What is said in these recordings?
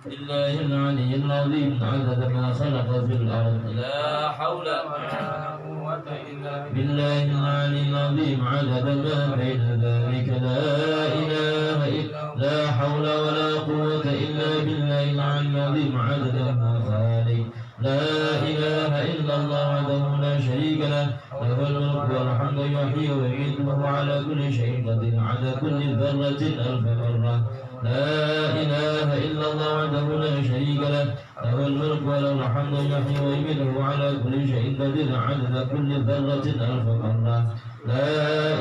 بالله العلي العظيم عدد ما خلق في الأرض لا حول ولا قوة إلا بالله العلي العظيم عدد ما بين ذلك لا إله إلا لا حول ولا قوة إلا بالله العلي العظيم عدد ما خالق لا إله إلا الله وحده لا شريك له له الملك والحمد يحيي ويميت وهو على كل شيء قدير على كل ذرة ألف مرة لا إله إلا الله وحده لا شريك له له الملك وله الحمد يحيي ويميت وهو على كل شيء قدير عدد كل ذرة ألف مرة لا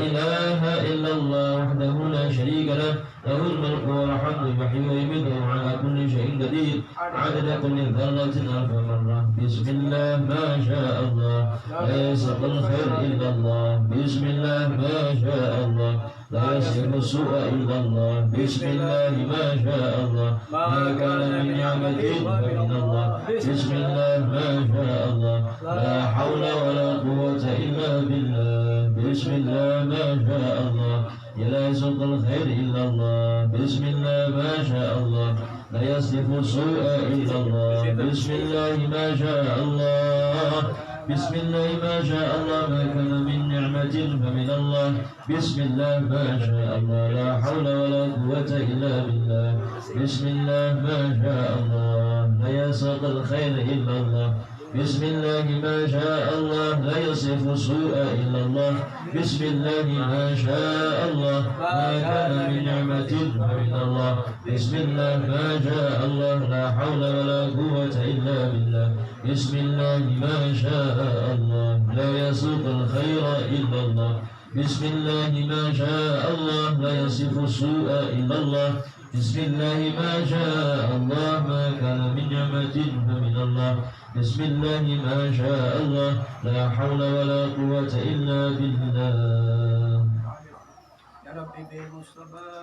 إله إلا الله وحده لا شريك له له الملك والحمد يحيي ويميت وهو على كل شيء قدير عدد كل ذرة ألف مرة بسم الله ما شاء الله لا يسق الخير إلا الله بسم الله ما شاء الله لا يصرف السوء إلا الله بسم الله ما شاء الله ما كان من نعمة فمن الله بسم الله ما شاء الله لا حول ولا قوة إلا بالله بسم الله ما شاء الله لا يسق الخير إلا الله بسم الله ما شاء الله لا يصرف السوء إلا الله بسم الله ما شاء الله بسم الله ما شاء الله ما كان من نعمة فمن الله بسم الله ما شاء الله لا حول ولا قوة إلا بالله بسم الله ما شاء الله لا يسق الخير إلا الله بسم الله ما شاء الله لا يصرف السوء إلا الله بسم الله ما شاء الله ما كان من نعمة فمن الله بسم الله ما شاء الله لا حول ولا قوة إلا بالله بسم الله ما شاء الله لا يسوق الخير إلا الله بسم الله ما شاء الله لا يصرف السوء إلا الله بسم الله ما شاء الله ما كان من نعمة فمن الله بسم الله ما شاء الله لا حول ولا قوة إلا بالله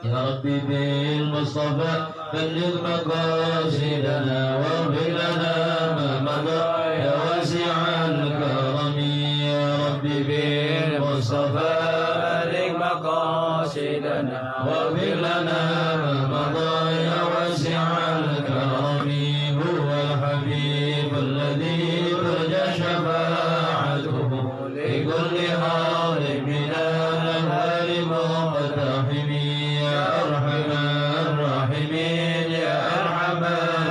يا ربي بالمصطفى بلغ مقاصدنا واغفر لنا ما مضى يا واسع الكرم يا ربي بالمصطفى بلغ مقاصدنا واغفر لنا ما مضى يا واسع الكرم هو الحبيب الذي ترجى شفاعته لكل حال من الأهوال مقتحم يا أرحم الراحمين يا أرحم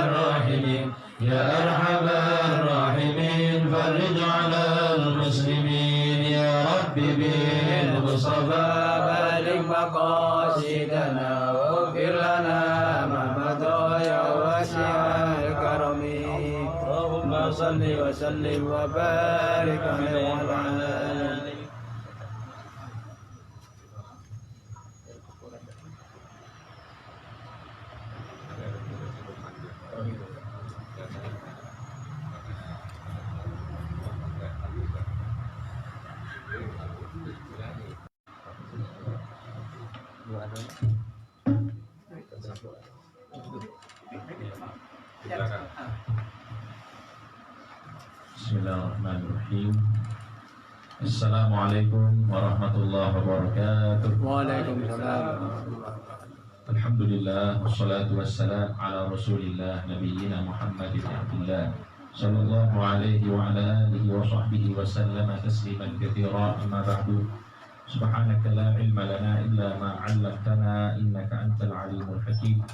الراحمين يا أرحم الراحمين فرج على المسلمين يا ربي بالمصطفى بلغ مقاصدنا واغفر لنا ما مضى يا واسع الكرم اللهم صل وسلم وبارك عليه وعلى آله Bismillahirrahmanirrahim. Assalamualaikum warahmatullahi wabarakatuh. Waalaikumsalam. Alhamdulillah wassalatu wassalam ala Rasulillah nabiyyina Muhammad bin Abdullah sallallahu alaihi wa ala alihi wa sahbihi wa sallama tasliman katsira amma ba'du. Subhanaka la ilma lana illa ma 'allamtana innaka antal alimul hakim.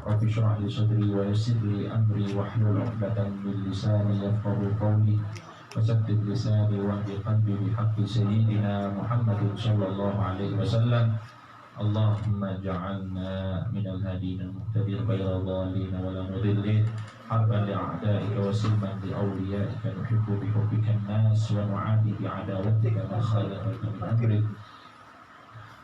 Rabbi shrah li sadri wa yassir li amri wahlul 'uqdatam min lisani yafqahu qawli. Wasaddid lisani wa bi qalbi bi haqqi sayyidina Muhammadin sallallahu alaihi wasallam. Allahumma ja'alna minal hadin al-muhtadin ghayra dhalin wa la mudillin harban li'a'da'ika wa silman li'awliya'ika nuhibbu bi hubbika an-nas wa nu'adi bi 'adawatika ma khalaqaka min amrik.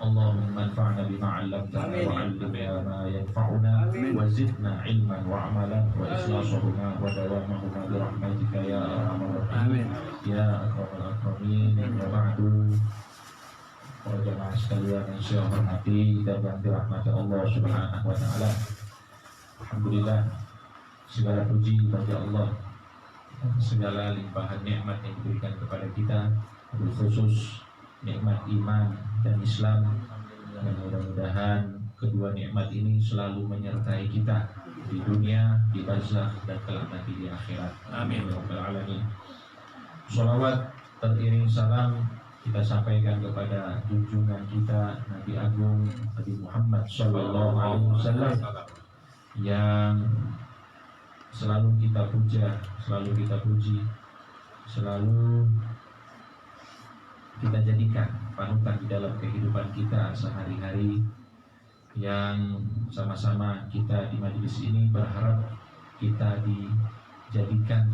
Allahumma anfa'na bima 'allamtana wa 'allimna ma yanfa'una wa zidna 'ilman wa 'amalan wa ikhlashahuma wa dawamahuma bi rahmatika ya arhamar rahimin ya akramal akramin. Wa ba'du. Para jamaah sekalian yang saya hormati dan dirahmati Allah Subhanahu wa taala. Alhamdulillah, segala puji bagi Allah, segala limpahan nikmat yang diberikan kepada kita, khusus nikmat iman dan Islam. Dan mudah-mudahan kedua nikmat ini selalu menyertai kita di dunia, di barzakh, dan kelak nanti di akhirat. Amin. Ya Rabbal Alamin. Sholawat teriring salam kita sampaikan kepada junjungan kita Nabi Agung Nabi Muhammad Sallallahu Alaihi Wasallam yang selalu kita puja, selalu kita puji, selalu kita jadikan panutan di dalam kehidupan kita sehari-hari, yang sama-sama kita di majelis ini berharap kita dijadikan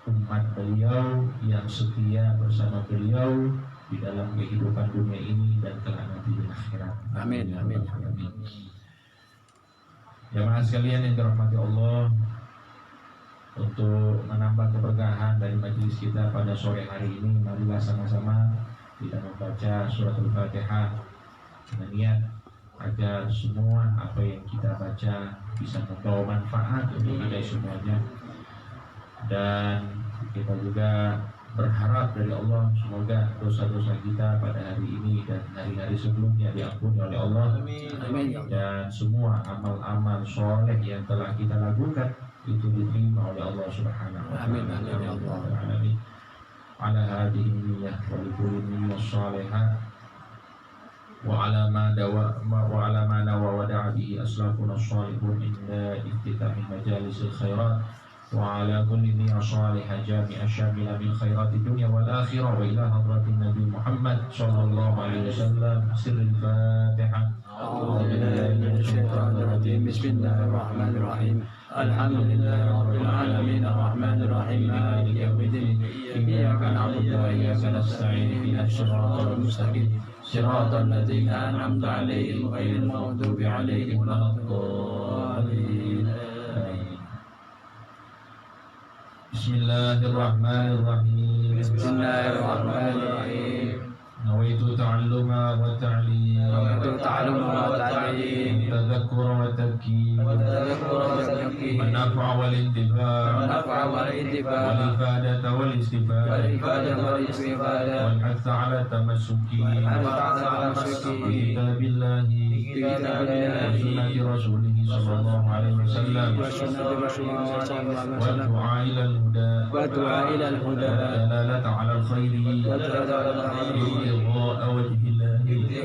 umat beliau yang setia bersama beliau di dalam kehidupan dunia ini dan kelak nanti di akhirat. Amin, amin. Jamaah sekalian yang dirahmati Allah, untuk menambah keberkahan dari majelis kita pada sore hari ini, marilah sama-sama kita membaca surat Al-Fatihah dengan niat agar semua apa yang kita baca bisa membawa manfaat untuk kita semuanya. Dan kita juga berharap dari Allah semoga dosa-dosa kita pada hari ini dan hari-hari sebelumnya diampuni oleh Allah. Amin. Dan semua amal-amal soleh yang telah kita lakukan itu diterima oleh Allah Subhanahu wa Amin. taala. Amin. Ya Allah. Alamin. Ala hadhihi niyyah wa likulli niyyah shalihah wa ala ma nawa wa da'a bihi aslafuna shalihun inda iftitahi majalisil khairat wa ala kulli niyyah shalihah jami'a syamila min khairati dunya wal akhirah wa ila hadratin Nabi Muhammad sallallahu alaihi wasallam. Sirrul Fatihah. أعوذ بالله من الشيطان الرجيم. بسم الله الرحمن الرحيم. الحمد لله رب العالمين الرحمن الرحيم مالك يوم الدين إياك نعبد وإياك نستعين اهدنا الصراط المستقيم صراط الذين أنعمت عليهم غير المغضوب عليهم ولا الضالين. Bismillahirrahmanirrahim. Bismillahirrahmanirrahim. Nawaitu ta'alluma wa ta'lim, Nawaitu ta'alluma wa ta'lim, tadhakkura wa tadhkir, والتذكر والتذكير والنفع والانتفاع, والنفع والانتفاع والإفادة والاستفادة, والإفادة والاستفادة والحث على التمسك والحث على التمسك بكتاب الله بكتاب الله وسنة رسوله صلى الله عليه وسلم, وسنة رسول الله صلى الله عليه وسلم والدعاء إلى الهدى, والدعاء إلى الهدى والدلالة على الخير, والدلالة على الخير ابتغاء وجه الله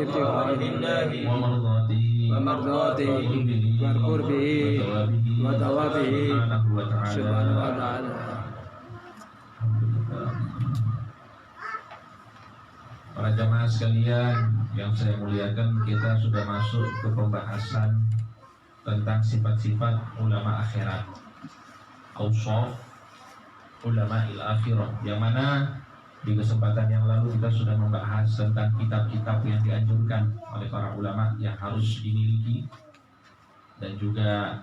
ابتغاء الله ومرضاته ومرضاته وقربه وثوابه سبحانه وتعالى. Para jamaah sekalian yang saya muliakan, kita sudah masuk ke pembahasan tentang sifat-sifat ulama akhirat, awsaf ulama il-akhirah, yang mana di kesempatan yang lalu kita sudah membahas tentang kitab-kitab yang dianjurkan oleh para ulama yang harus dimiliki dan juga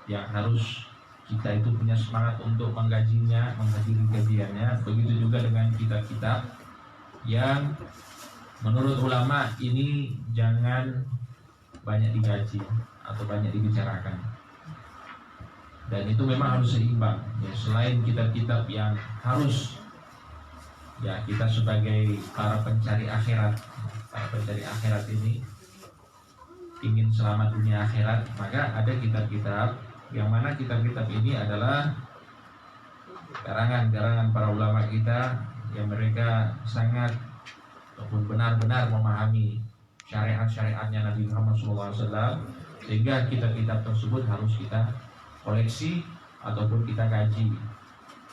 yang harus kita itu punya semangat untuk menggajinya, menghadiri kajiannya. Begitu juga dengan kitab-kitab yang menurut ulama ini jangan banyak digaji atau banyak dibicarakan, dan itu memang harus seimbang ya. Selain kitab-kitab yang harus ya, kita sebagai para pencari akhirat ini ingin selamat dunia akhirat, maka ada kitab-kitab yang mana kitab-kitab ini adalah karangan-karangan para ulama kita yang mereka sangat ataupun benar-benar memahami syariat-syariatnya Nabi Muhammad SAW, sehingga kitab-kitab tersebut harus kita koleksi ataupun kita kaji,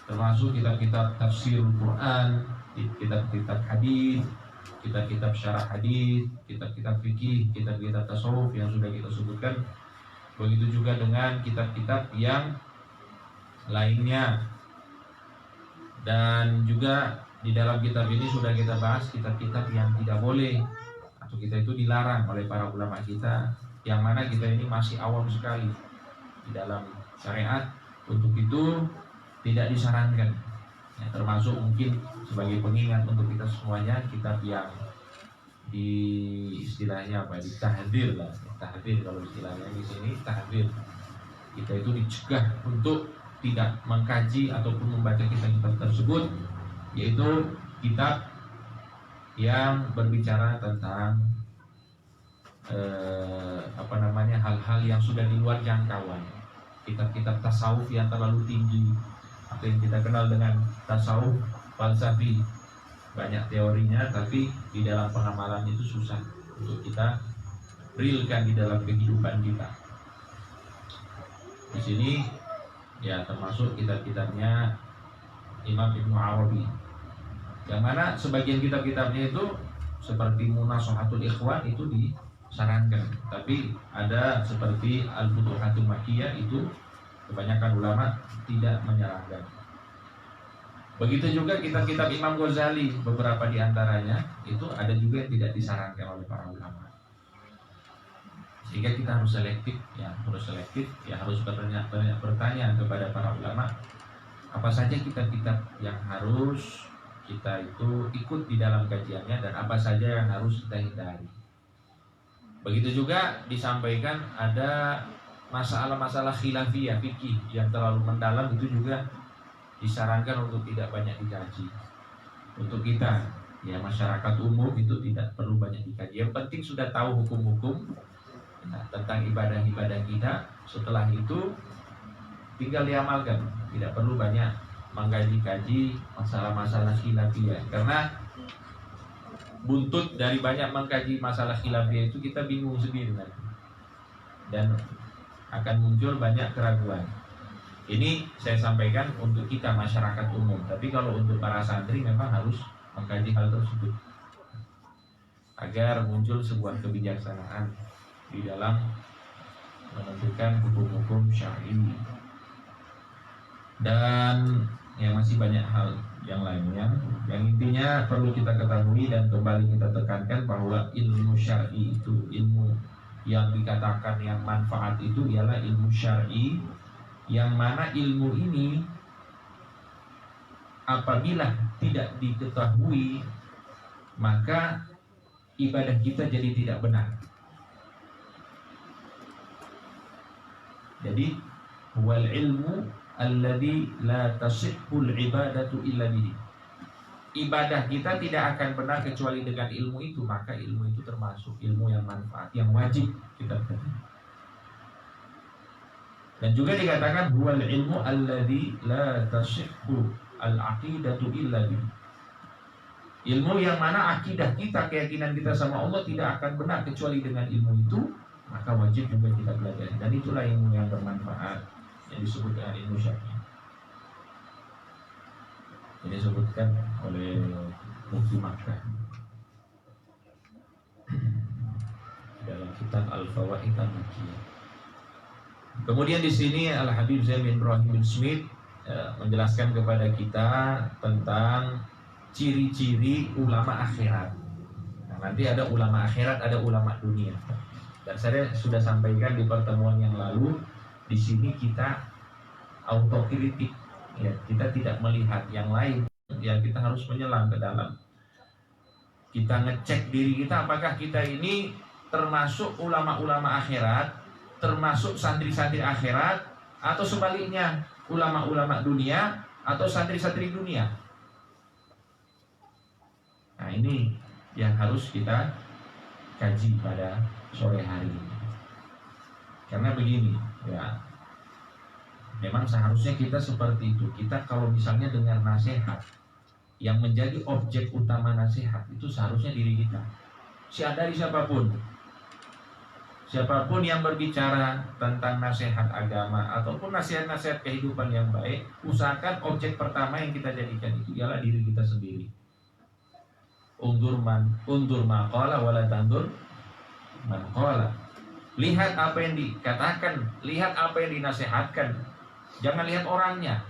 termasuk kitab-kitab tafsir Quran, kitab-kitab hadis, kitab-kitab syarah hadis, kitab-kitab fikih, kitab-kitab tasawuf yang sudah kita sebutkan. Begitu juga dengan kitab-kitab yang lainnya. Dan juga di dalam kitab ini sudah kita bahas kitab-kitab yang tidak boleh atau kita itu dilarang oleh para ulama kita, yang mana kita ini masih awam sekali di dalam syariat. Untuk itu tidak disarankan ya, termasuk mungkin sebagai pengingat untuk kita semuanya, kitab yang di istilahnya apa, ditahdzir lah, tahdzir kalau istilahnya di sini tahdzir. Kita itu dicegah untuk tidak mengkaji ataupun membaca kitab-kitab tersebut, yaitu kitab yang berbicara tentang hal-hal yang sudah di luar jangkauan. Kitab-kitab tasawuf yang terlalu tinggi, apa yang kita kenal dengan tasawuf falsafi, banyak teorinya tapi di dalam pengamalan itu susah untuk kita realkan di dalam kehidupan kita. Di sini ya termasuk kitab-kitabnya Imam Ibnu Arabi, yang mana sebagian kitab-kitabnya itu seperti Munashahatul Ikhwan itu disarankan, tapi ada seperti Al-Futuhatul Makkiyah itu kebanyakan ulama tidak menyarankan. Begitu juga kitab-kitab Imam Ghazali, beberapa di antaranya itu ada juga yang tidak disarankan oleh para ulama. Sehingga kita harus selektif, harus bertanya kepada para ulama apa saja kitab-kitab yang harus kita itu ikut di dalam kajiannya dan apa saja yang harus kita hindari. Begitu juga disampaikan ada masalah-masalah khilafiyah fikih yang terlalu mendalam, itu juga disarankan untuk tidak banyak dikaji. Untuk kita ya masyarakat umum itu tidak perlu banyak dikaji. Yang penting sudah tahu hukum-hukum tentang ibadah-ibadah kita. Setelah itu tinggal diamalkan, tidak perlu banyak mengkaji-kaji masalah-masalah khilafiyah, karena buntut dari banyak mengkaji masalah khilafiyah itu kita bingung sendiri nanti, dan akan muncul banyak keraguan. Ini saya sampaikan untuk kita masyarakat umum, tapi kalau untuk para santri memang harus mengkaji hal tersebut agar muncul sebuah kebijaksanaan di dalam menentukan hukum-hukum syar'i. Dan ya masih banyak hal yang lainnya yang intinya perlu kita ketahui dan kembali kita tekankan bahwa ilmu syar'i itu, ilmu yang dikatakan yang manfaat itu ialah ilmu syar'i, yang mana ilmu ini apabila tidak diketahui maka ibadah kita jadi tidak benar. Jadi wal ilmu alladzi la tasihhul ibadatu illa bihi. Ibadah kita tidak akan benar kecuali dengan ilmu itu, maka ilmu itu termasuk ilmu yang manfaat, yang wajib kita pelajari. Dan juga dikatakan huwal ilmu alladzi la tasihhu al-aqidatu illa bihi. Ilmu yang mana akidah kita, keyakinan kita sama Allah tidak akan benar kecuali dengan ilmu itu, maka wajib juga kita pelajari. Dan itulah ilmu yang bermanfaat yang disebut dengan ilmu syar'i. Ini disebutkan oleh Mufti Makkah dalam kitab Al-Fawaid Al-Makkiyah. Kemudian di sini Al-Habib Zain bin Ibrahim bin Smith menjelaskan kepada kita tentang ciri-ciri ulama akhirat. Nah, nanti ada ulama akhirat, ada ulama dunia. Dan saya sudah sampaikan di pertemuan yang lalu, di sini kita autokritik, ya, kita tidak melihat yang lain, ya kita harus menyelam ke dalam. Kita ngecek diri kita, apakah kita ini termasuk ulama-ulama akhirat, termasuk santri-santri akhirat, atau sebaliknya ulama-ulama dunia atau santri-santri dunia. Nah, ini yang harus kita kaji pada sore hari ini. Karena begini, ya, memang seharusnya kita seperti itu. Kita kalau misalnya dengar nasihat, yang menjadi objek utama nasihat itu seharusnya diri kita. Dari siapapun yang berbicara tentang nasihat agama ataupun nasihat-nasihat kehidupan yang baik, usahakan objek pertama yang kita jadikan itu ialah diri kita sendiri. Undur maqala wala tandur man qala. Lihat apa yang dikatakan, lihat apa yang dinasihatkan, jangan lihat orangnya.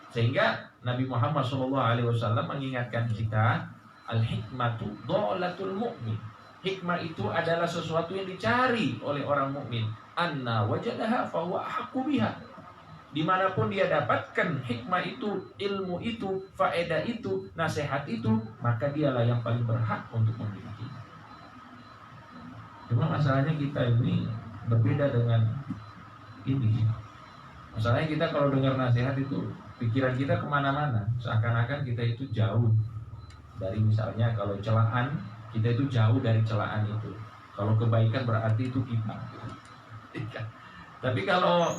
Sehingga Nabi Muhammad SAW mengingatkan kita, al-hikmatu dhalatul mu'min. Hikmah itu adalah sesuatu yang dicari oleh orang mukmin. Anna wajadaha fa huwa ahqqu biha. Dimanapun dia dapatkan hikmah itu, ilmu itu, faedah itu, nasihat itu, maka dialah yang paling berhak untuk memilikinya. Cuma masalahnya kita ini berbeda dengan ini. Masalahnya kita kalau dengar nasihat itu, pikiran kita kemana-mana. Seakan-akan kita itu jauh dari, misalnya kalau celaan, Kita itu jauh dari celaan itu. Kalau kebaikan berarti itu kita. Tapi kalau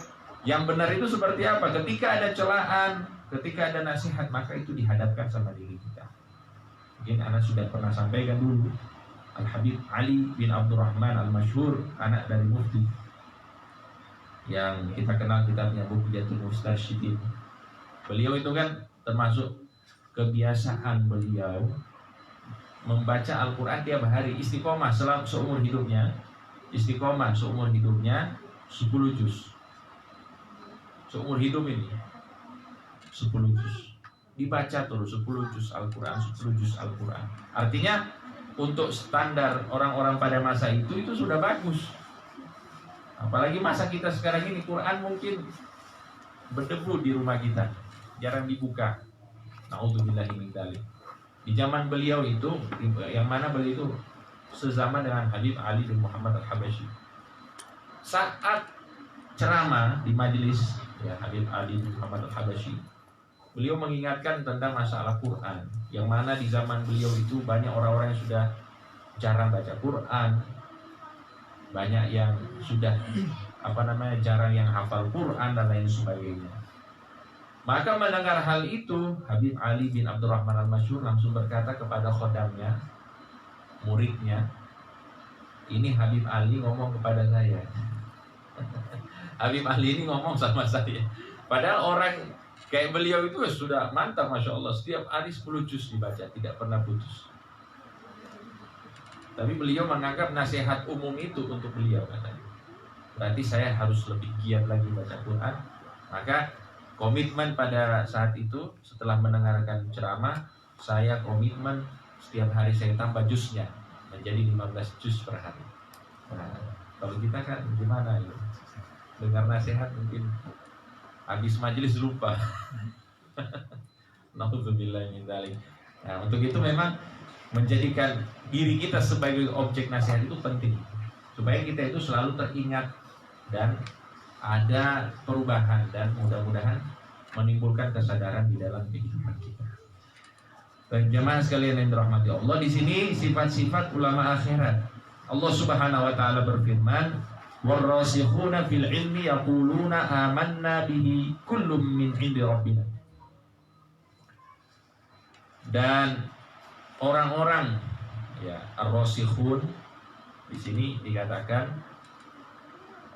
yang benar itu seperti apa? Ketika ada celaan, ketika ada nasihat, maka itu dihadapkan sama diri kita. Mungkin anak sudah pernah sampaikan dulu, Al-Habib Ali bin Abdurrahman Al-Masyhur, anak dari Mufti, yang kita kenal kitabnya Bughyatul Mustasyidin. Beliau itu kan termasuk kebiasaan beliau membaca Al-Quran tiap hari, istiqomah selama seumur hidupnya. Istiqomah seumur hidupnya 10 juz. Seumur hidup ini 10 juz. Dibaca terus 10 juz Al-Quran, 10 juz Al-Quran. Artinya untuk standar orang-orang pada masa itu sudah bagus. Apalagi masa kita sekarang ini, Quran mungkin berdebu di rumah kita, jarang dibuka. Na'udzubillahi min dzalik. Di zaman beliau itu, yang mana beliau itu sezaman dengan Habib Ali bin Muhammad Al-Habashi. Saat ceramah di majelis ya Habib Ali bin Muhammad Al-Habashi, beliau mengingatkan tentang masalah Quran, yang mana di zaman beliau itu banyak orang-orang yang sudah jarang baca Quran, banyak yang sudah jarang yang hafal Quran dan lain sebagainya. Maka mendengar hal itu, Habib Ali bin Abdurrahman Al-Masyhur langsung berkata kepada khodamnya, muridnya, ini Habib Ali ngomong kepada saya. Habib Ali ini ngomong sama saya. Padahal orang kayak beliau itu sudah mantap, Masya Allah. Setiap hari 10 juz dibaca, tidak pernah putus. Tapi beliau menganggap nasihat umum itu untuk beliau, katanya. Berarti saya harus lebih giat lagi baca Quran. Maka komitmen pada saat itu, setelah mendengarkan ceramah, saya komitmen setiap hari saya tambah juznya menjadi 15 juz per hari. Nah, kalau kita kan gimana ya? Dengar nasihat mungkin habis majelis lupa. Na'udzubillahi min dzalik. Nah, untuk itu memang menjadikan diri kita sebagai objek nasihat itu penting, supaya kita itu selalu teringat dan ada perubahan, dan mudah-mudahan menimbulkan kesadaran di dalam kehidupan kita. Baik jemaah sekalian yang dirahmati Allah, di sini sifat-sifat ulama akhirat. Allah Subhanahu wa taala berfirman, "Warrasikhuna fil ilmi yaquluna amanna bihi kullum min 'indi rabbina." Dan orang-orang ya ar-rasikhun di sini dikatakan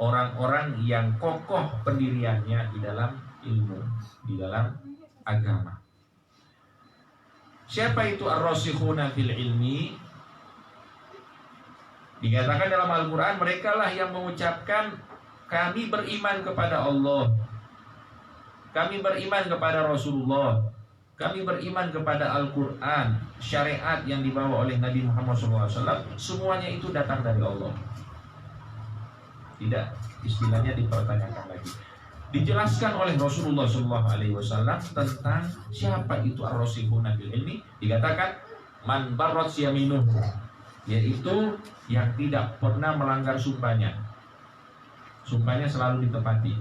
orang-orang yang kokoh pendiriannya di dalam ilmu, di dalam agama. Siapa itu ar-rasikhuna fil ilmi? Dikatakan dalam Al-Quran, mereka lah yang mengucapkan, kami beriman kepada Allah, kami beriman kepada Rasulullah, kami beriman kepada Al-Quran, syariat yang dibawa oleh Nabi Muhammad SAW, semuanya itu datang dari Allah. Tidak, istilahnya dipertanyakan lagi. Dijelaskan oleh Rasulullah SAW tentang siapa itu ar-rasikhuna fil ilmi. Dikatakan man barrat yaminuhu, yaitu yang tidak pernah melanggar sumpahnya. Sumpahnya selalu ditepati.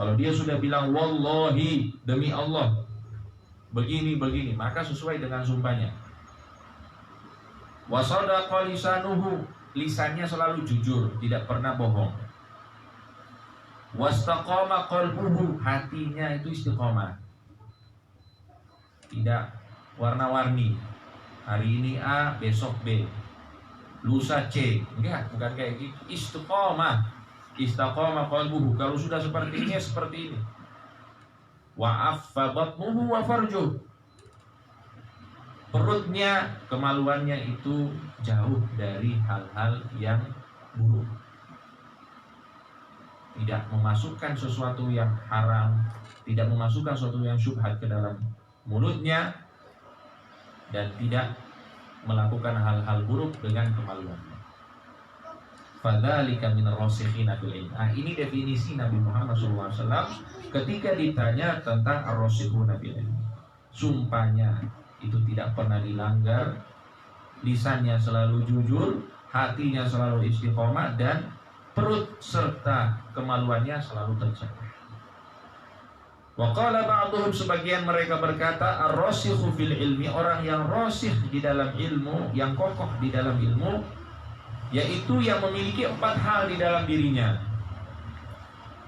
Kalau dia sudah bilang wallahi, demi Allah, begini, maka sesuai dengan sumpahnya. Wa sadaqa lisanuhu, lisannya selalu jujur, tidak pernah bohong. Wastaqama qalbuhu, hatinya itu istiqomah, tidak warna-warni. Hari ini A, besok B, lusa C. Enggak, bukan kayak gitu. Istiqomah, istaqama qalbuhu. Kalau sudah seperti ini, seperti ini. Wa affa batnuhu wa farjuh, perutnya, kemaluannya itu jauh dari hal-hal yang buruk, tidak memasukkan sesuatu yang haram, tidak memasukkan sesuatu yang syubhat ke dalam mulutnya, dan tidak melakukan hal-hal buruk dengan kemaluannya. Fadzalika minar rasikhina fil ilm. Ini definisi Nabi Muhammad SAW ketika ditanya tentang ar-rasikhuna fil ilm. Sumpahnya itu tidak pernah dilanggar, lisannya selalu jujur, hatinya selalu istiqomah, dan perut serta kemaluannya selalu terjaga. Wa qala ba'dhum, sebagian mereka berkata, ar-rasikhu fil ilmi, orang yang rasikh di dalam ilmu, yang kokoh di dalam ilmu, yaitu yang memiliki 4 hal di dalam dirinya.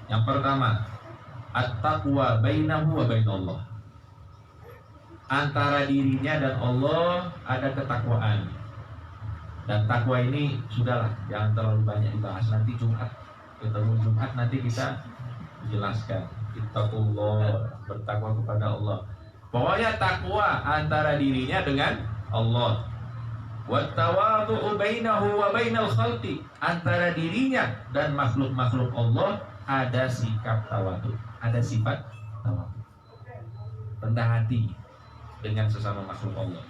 Yang pertama, at-taqwa bainahu wa bainallah. Antara dirinya dan Allah ada ketakwaan. Dan takwa ini sudahlah, jangan terlalu banyak dibahas. Nanti Jumat, ketemu Jumat nanti kita jelaskan. Ittaqullah, bertakwa kepada Allah. Pokoknya takwa antara dirinya dengan Allah. Wattawadhu'u bainahu wa bainal khalqi, antara dirinya dan makhluk-makhluk Allah ada sikap tawadhu, ada sifat tawadhu, rendah hati dengan sesama makhluk Allah.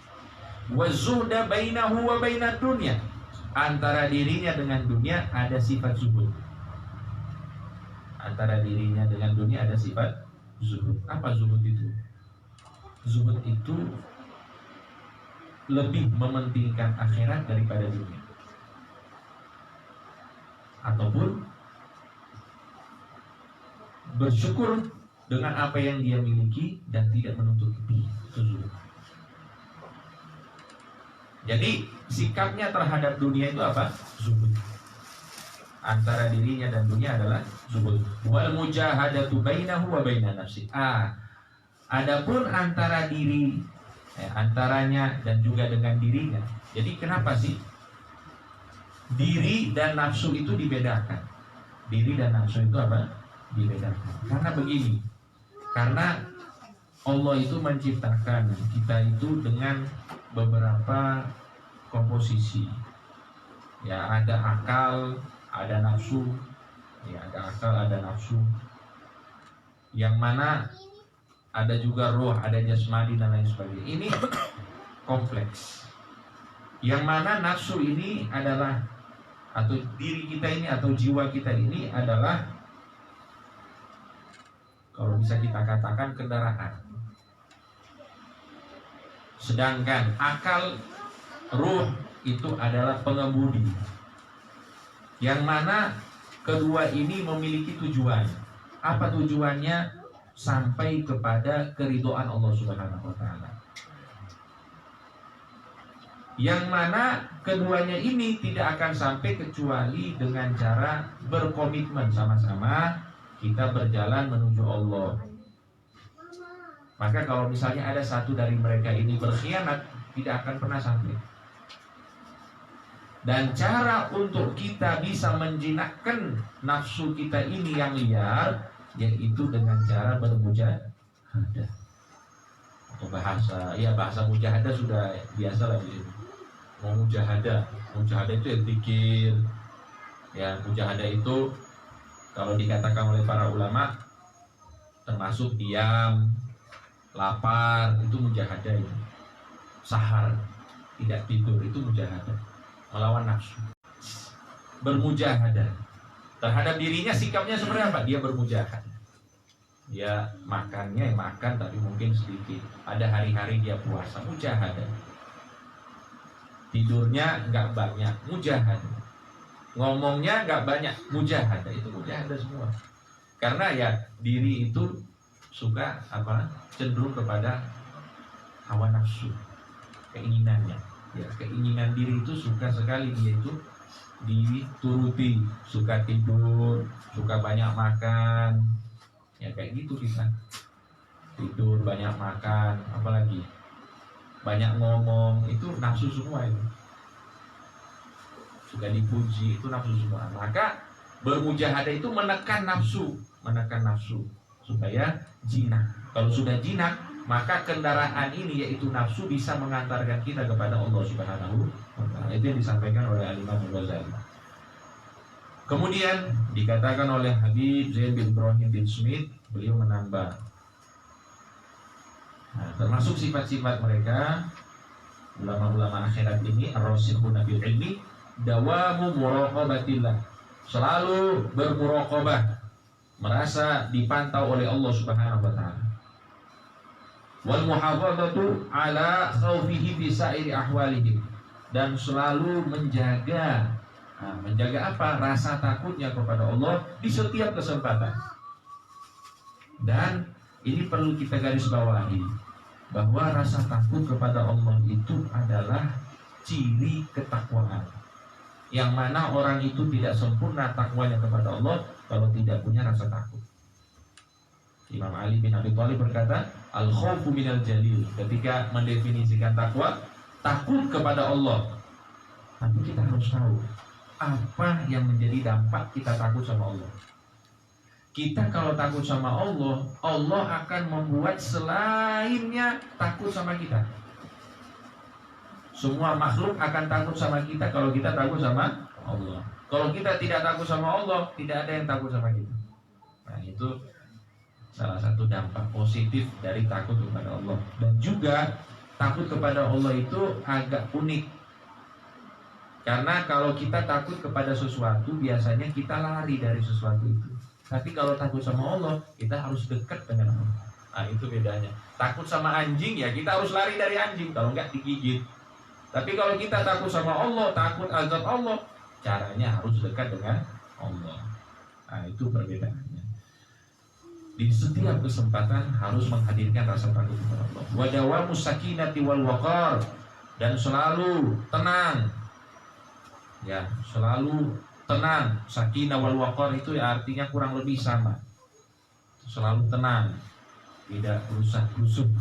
Wazuhda bainahu wa bainad dunya, antara dirinya dengan dunia ada sifat zuhud. Antara dirinya dengan dunia ada sifat zuhud. Apa zuhud itu? Zuhud itu lebih mementingkan akhirat daripada dunia, ataupun bersyukur dengan apa yang dia miliki dan tidak menuntut lebih. Itu zuhud. Jadi sikapnya terhadap dunia itu apa? Zuhud. Antara dirinya dan dunia adalah zuhud. Wal mujahadatu bainahu wa bainan nafsi. Adapun antara diri, antaranya dan juga dengan dirinya. Jadi kenapa sih diri dan nafsu itu dibedakan? Diri dan nafsu itu apa? Dibedakan. Karena begini. Karena Allah itu menciptakan kita itu dengan beberapa komposisi. Ya, ada akal, ada nafsu. Ya, ada akal, ada nafsu. Yang mana ada juga roh, ada jasmani dan lain sebagainya. Ini kompleks. Yang mana nafsu ini adalah, atau diri kita ini atau jiwa kita ini adalah, kalau bisa kita katakan, kendaraan. Sedangkan akal, ruh itu adalah pengemudi. Yang mana kedua ini memiliki tujuan. Apa tujuannya? Sampai kepada keridhaan Allah Subhanahu wa taala. Yang mana keduanya ini tidak akan sampai kecuali dengan cara berkomitmen sama-sama kita berjalan menuju Allah. Maka kalau misalnya ada satu dari mereka ini berkhianat, tidak akan pernah sampai. Dan cara untuk kita bisa menjinakkan nafsu kita ini yang liar, yaitu dengan cara bermujahadah. Atau bahasa mujahadah sudah biasa lah di sini. Mau mujahadah itu yang pikir. Ya, mujahadah itu kalau dikatakan oleh para ulama termasuk diam, lapar, itu mujahadah itu. Sahar, tidak tidur, itu mujahadah. Melawan nafsu. Bermujahadah terhadap dirinya, sikapnya seperti apa? Dia bermujahadah. Dia makannya makan tapi mungkin sedikit. Ada hari-hari dia puasa, mujahadah. Tidurnya enggak banyak, mujahadah. Ngomongnya enggak banyak, mujahadah. Itu mujahadah semua. Karena ya diri itu suka apa? Cenderung kepada hawa nafsu, keinginannya. Ya, keinginan diri itu suka sekali dia itu dituruti, suka tidur, suka banyak makan, ya kayak gitu kita. Tidur, banyak makan, apalagi banyak ngomong, itu nafsu semua itu. Suka dipuji, itu nafsu semua. Maka bermujahadah itu menekan nafsu supaya jinak. Kalau sudah jinak, maka kendaraan ini yaitu nafsu bisa mengantarkan kita kepada Allah Subhanahu wa taala. Itu yang disampaikan oleh Al-Imam Al-Ghazali. Kemudian dikatakan oleh Habib Zain bin Ibrahim bin Smith, beliau menambah, termasuk sifat-sifat mereka ulama-ulama akhirat ini, ar-rasikhuna fil ilmi, dawamu muraqabatillah, selalu bermuraqabah, merasa dipantau oleh Allah Subhanahu wa taala. Wal muhafadzatu ala khaufihi fi sa'iri ahwalihi, dan selalu menjaga apa? Rasa takutnya kepada Allah di setiap kesempatan. Dan Ini perlu kita garis bawahi, bahwa rasa takut kepada Allah itu adalah ciri ketakwaan. Yang mana orang itu tidak sempurna takwanya kepada Allah kalau tidak punya rasa takut. Imam Ali bin Abi Thalib berkata, al-khawfu minal jalil, ketika mendefinisikan takwa, takut kepada Allah. Tapi kita harus tahu apa yang menjadi dampak kita takut sama Allah. Kita kalau takut sama Allah, Allah akan membuat selainnya takut sama kita. Semua makhluk akan takut sama kita kalau kita takut sama Allah. Kalau kita tidak takut sama Allah, tidak ada yang takut sama kita. Nah, itu salah satu dampak positif dari takut kepada Allah. Dan juga takut kepada Allah itu agak unik. Karena kalau kita takut kepada sesuatu, biasanya kita lari dari sesuatu itu. Tapi kalau takut sama Allah, kita harus dekat dengan Allah. Nah, itu bedanya. Takut sama anjing, ya kita harus lari dari anjing, kalau enggak digigit. Tapi kalau kita takut sama Allah, takut azab Allah, caranya harus dekat dengan Allah. Nah, itu perbedaannya. Di setiap kesempatan harus menghadirkan rasa takut kepada Allah. Wa dawamus sakinati wal waqar, dan selalu tenang. Ya, selalu tenang. Sakinah wal waqar itu artinya kurang lebih sama. Selalu tenang, tidak rusak-rusuk.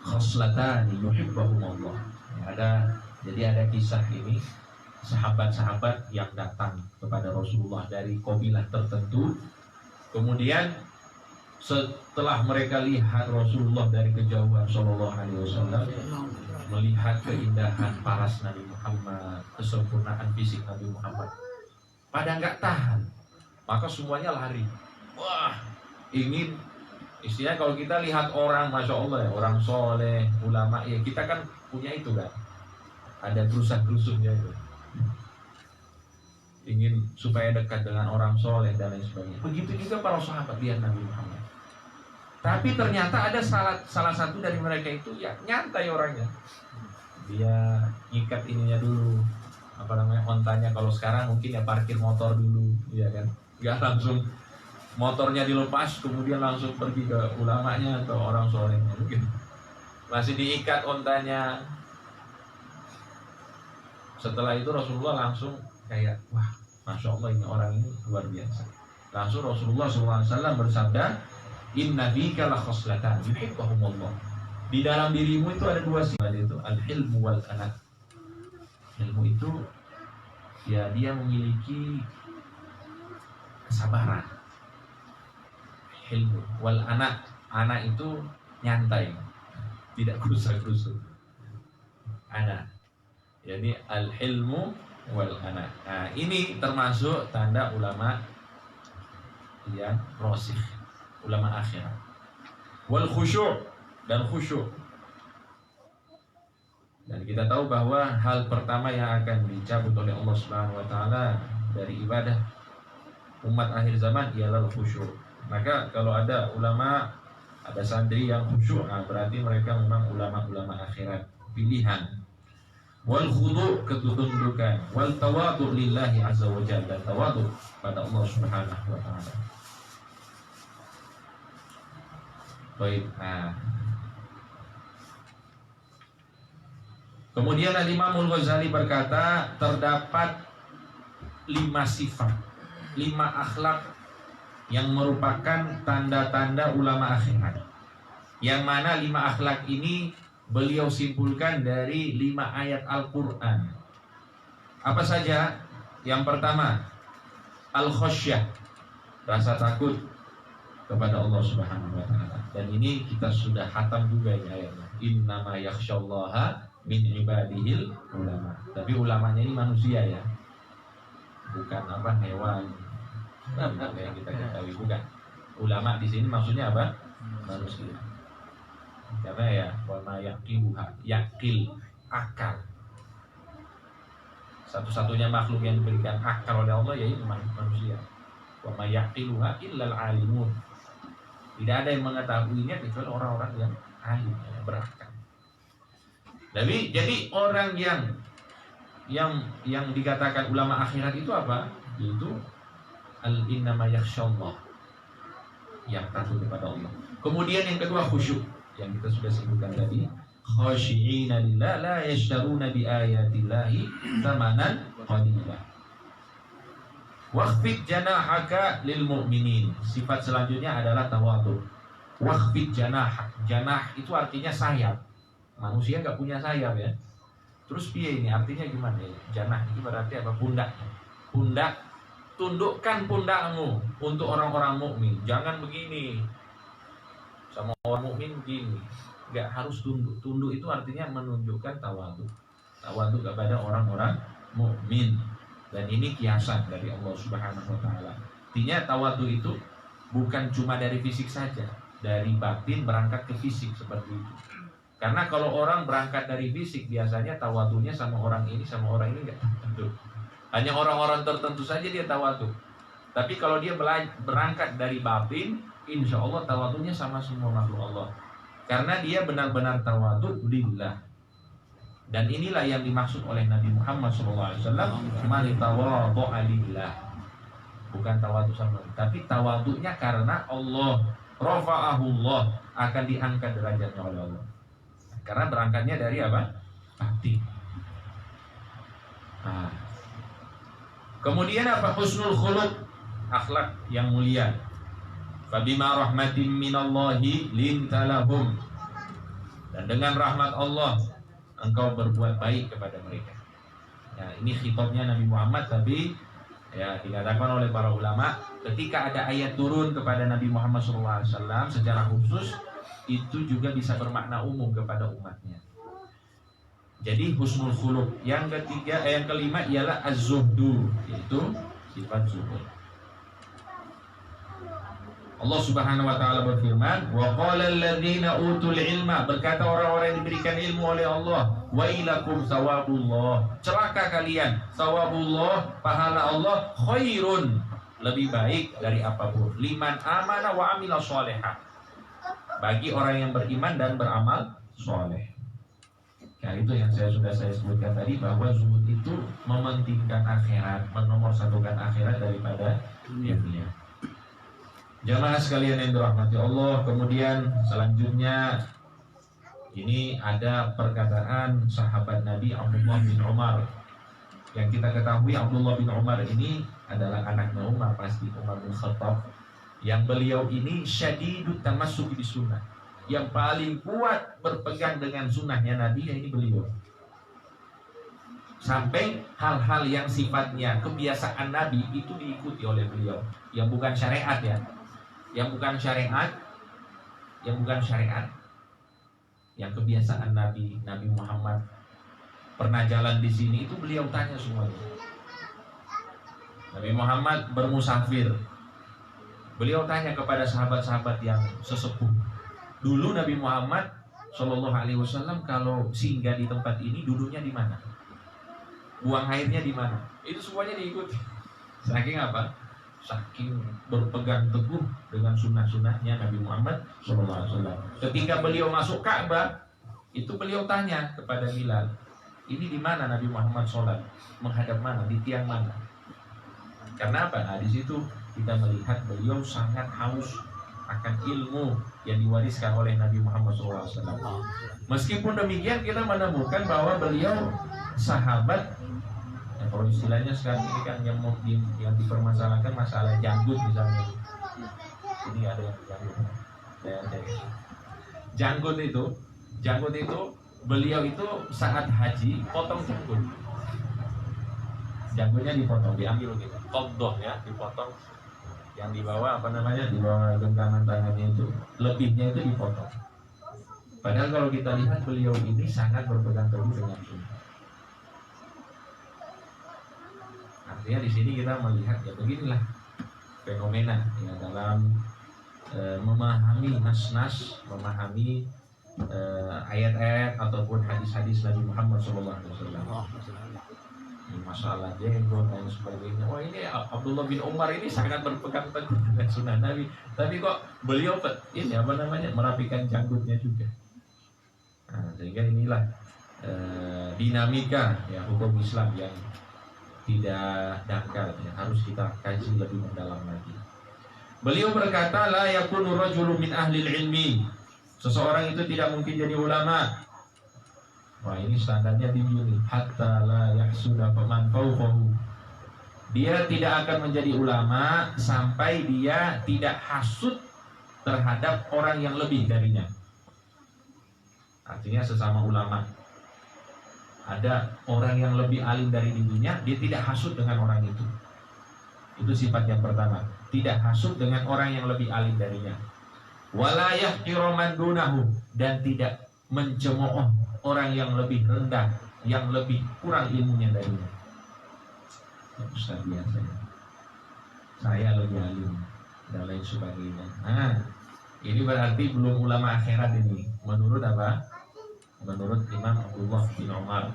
Khoslatani yuhibbahum Allah. Jadi ada kisah ini, sahabat-sahabat yang datang kepada Rasulullah dari kabilah tertentu. Kemudian setelah mereka lihat Rasulullah dari kejauhan sallallahu alaihi wasallam, melihat keindahan paras Nabi Muhammad, kesempurnaan fisik Nabi Muhammad, pada nggak tahan, maka semuanya lari. Wah, ingin, istilahnya kalau kita lihat orang, masya Allah ya, orang soleh, ulama, ya kita kan punya itu kan, ada gerusak-gerusuknya itu, ingin supaya dekat dengan orang soleh dan lain sebagainya. Begitu juga para sahabat lihat Nabi Muhammad. Tapi ternyata ada salah satu dari mereka itu ya nyantai orangnya. Dia ngikat ininya dulu, ontanya. Kalau sekarang mungkin ya parkir motor dulu, ya kan? Gak langsung motornya dilepas kemudian langsung pergi ke ulamanya atau orang solehnya, mungkin masih diikat ontanya. Setelah itu Rasulullah langsung kayak, wah, masya Allah, ini orang ini luar biasa. Langsung Rasulullah SAW bersabda, inna bika la khoslatan yuhibbahumullah. Di dalam dirimu itu ada dua sifat, itu al-hilmu wal anat. Ilmu itu ya dia memiliki kesabaran. Hilmu wal anat, anak itu nyantai, tidak gerusak-gerusuk. Anak. Jadi al-hilmu wal anat. Nah, ini termasuk tanda ulama yang rasikh, ulama akhirat. Wal khusyuk, dan khusyuk. Dan kita tahu bahwa hal pertama yang akan dicabut oleh Allah Subhanahu wa taala dari ibadah umat akhir zaman ialah khusyuk. Maka kalau ada ulama, ada santri yang khusyuk, nah berarti mereka memang ulama-ulama akhirat pilihan. Wal khudu', ketundukan, wal tawadu' lillahi azza wa jalla, dan tawadu' pada Allah Subhanahu wa taala. Baik, nah. Kemudian Al-Imam Al-Ghazali berkata, terdapat 5 sifat, 5 akhlak yang merupakan tanda-tanda ulama akhirat. Yang mana 5 akhlak ini beliau simpulkan dari 5 ayat Al-Quran. Apa saja? Yang pertama, al-khasyah, rasa takut kepada Allah Subhanahu wa taala. Dan ini kita sudah khatam juga ini ayatnya. Innama yakhsyallaha min ibadihil ulama. Tapi ulamanya ini manusia ya. Bukan hewan. Apa yang kita ketahui, bukan. Ulama di sini maksudnya apa? Manusia. Karena ya wa ma yaqiluha, yaqil, akal. Satu-satunya makhluk yang diberikan akal oleh Allah yaitu manusia. Wa ma yaqiluha illal alimun. Tidak ada yang mengetahuinya kecuali orang-orang yang alim, yang berakal. Jadi orang yang dikatakan ulama akhirat itu apa? Yaitu al-innama yakhsyallah. yang takut kepada Allah. Kemudian yang kedua khusyuk, yang kita sudah sebutkan tadi, khashi'ina lillah la yashtaruna bi ayatillahi tsamanan qalila. Wakhfid janahaka lil mu'minin. Sifat selanjutnya adalah tawadhu. Wakhfid janahak. Janah itu artinya sayap. Manusia nggak punya sayap ya. Terus piye ini artinya gimana ya? Janah itu berarti apa? Pundak. Pundak. Tundukkan pundakmu untuk orang-orang mukmin. Jangan begini. Sama orang mukmin begini. Nggak harus tunduk. Tunduk itu artinya menunjukkan tawadhu. Tawadhu kepada orang-orang mukmin. Dan ini kiasan dari Allah Subhanahu wa taala. Artinya tawadhu itu bukan cuma dari fisik saja, dari batin berangkat ke fisik seperti itu. Karena kalau orang berangkat dari fisik biasanya tawadhunya sama orang ini enggak tentu. Hanya orang-orang tertentu saja dia tawadhu. Tapi kalau dia berangkat dari batin, insya Allah tawadhunya sama semua makhluk Allah. Karena dia benar-benar tawadhu lillah. Dan inilah yang dimaksud oleh Nabi Muhammad SAW. Man tawadhu'a lillah. Bukan tawadhu sama, tapi tawadhunya karena Allah. Rafa'ahullah, akan diangkat derajatnya oleh Allah. Karena berangkatnya dari apa? Hati. Nah. Kemudian apa? Husnul khuluq, akhlak yang mulia. Fabima rahmatin minallahi lintalahum. Dan dengan rahmat Allah engkau berbuat baik kepada mereka. Ya, ini khitabnya Nabi Muhammad, tapi ya dikatakan oleh para ulama ketika ada ayat turun kepada Nabi Muhammad SAW secara khusus, itu juga bisa bermakna umum kepada umatnya. Jadi husnul khuluq. Yang kelima ialah az-zuhdu, yaitu sifat zuhud. Allah Subhanahu wa taala berfirman, wa qala alladziina utul ilma, berkata orang-orang yang diberikan ilmu oleh Allah, wa ilakum sawabullah, celaka kalian, sawabullah, pahala Allah, khairun, lebih baik dari apapun, liman amana wa amila sholihah, bagi orang yang beriman dan beramal soleh. Ya, itu yang saya sebutkan tadi, bahwa zuhud itu mementingkan akhirat, menomorsatukan akhirat daripada dunia. Jamaah sekalian yang dirahmati Allah. Kemudian selanjutnya ini ada perkataan sahabat Nabi Abdullah bin Umar. Yang kita ketahui Abdullah bin Umar ini adalah anaknya Umar, pasti Umar bin Khattab. Yang beliau ini syadidut tamassuk bi sunnah, yang paling kuat berpegang dengan sunnahnya Nabi, ini beliau. Sampai hal-hal yang sifatnya kebiasaan Nabi itu diikuti oleh beliau, yang bukan syariat ya. Yang bukan syariat, yang kebiasaan Nabi Muhammad pernah jalan di sini, itu beliau tanya semuanya. Nabi Muhammad bermusafir, beliau tanya kepada sahabat-sahabat yang sesepuh. Dulu Nabi Muhammad SAW kalau singgah di tempat ini duduknya di mana, buang airnya di mana, itu semuanya diikuti. Saking apa? Saking berpegang teguh dengan sunnah-sunnahnya Nabi Muhammad SAW. Ketika beliau masuk Ka'bah, itu beliau tanya kepada Bilal, ini di mana Nabi Muhammad sholat? Menghadap mana? Di tiang mana? Karena apa? Nah, di situ kita melihat beliau sangat haus akan ilmu yang diwariskan oleh Nabi Muhammad SAW. Meskipun demikian, kita menemukan bahwa beliau sahabat. Kalau istilahnya sekarang ini kan yang dipermasalahkan masalah janggut misalnya. Ini ada yang janggut. Janggut itu beliau itu saat haji potong janggut. Janggutnya dipotong, diambil gitu. Qaddah ya, dipotong. Yang di bawah apa namanya? Di bawah genggaman tangannya itu, lebihnya itu dipotong. Padahal kalau kita lihat beliau ini sangat berpegang teguh dengan sunnah. Artinya di sini kita melihat ya beginilah fenomena ya dalam memahami nas-nas, memahami ayat-ayat ataupun hadis-hadis Nabi Muhammad SAW. Masalah jenggot dan sebagainya. Wah, ini Abdullah bin Umar ini sangat berpegang teguh dengan sunnah Nabi. Tapi kok beliau ini merapikan janggutnya juga. Nah, sehingga inilah dinamika ya hukum Islam yang tidak dangkal ya, harus kita kaji lebih mendalam lagi. Beliau berkata, la yakunu rajulun min ahli ilmi. Seseorang itu tidak mungkin jadi ulama. Wah, ini standarnya tinggi nih. Hatta la yahsuda man fawqahu. Dia tidak akan menjadi ulama sampai dia tidak hasud terhadap orang yang lebih darinya. Artinya sesama ulama, ada orang yang lebih alim dari dirinya, dia tidak hasud dengan orang itu. Itu sifat yang pertama. Tidak hasud dengan orang yang lebih alim darinya. Wala yahqiru man dunahu, dan tidak mencemooh orang yang lebih rendah, yang lebih kurang ilmunya darinya. Ustaz biasa ya, saya lebih alim dan lain sebagainya. Nah, ini berarti belum ulama akhirat ini. Menurut apa? Menurut Imam Abdullah bin Umar.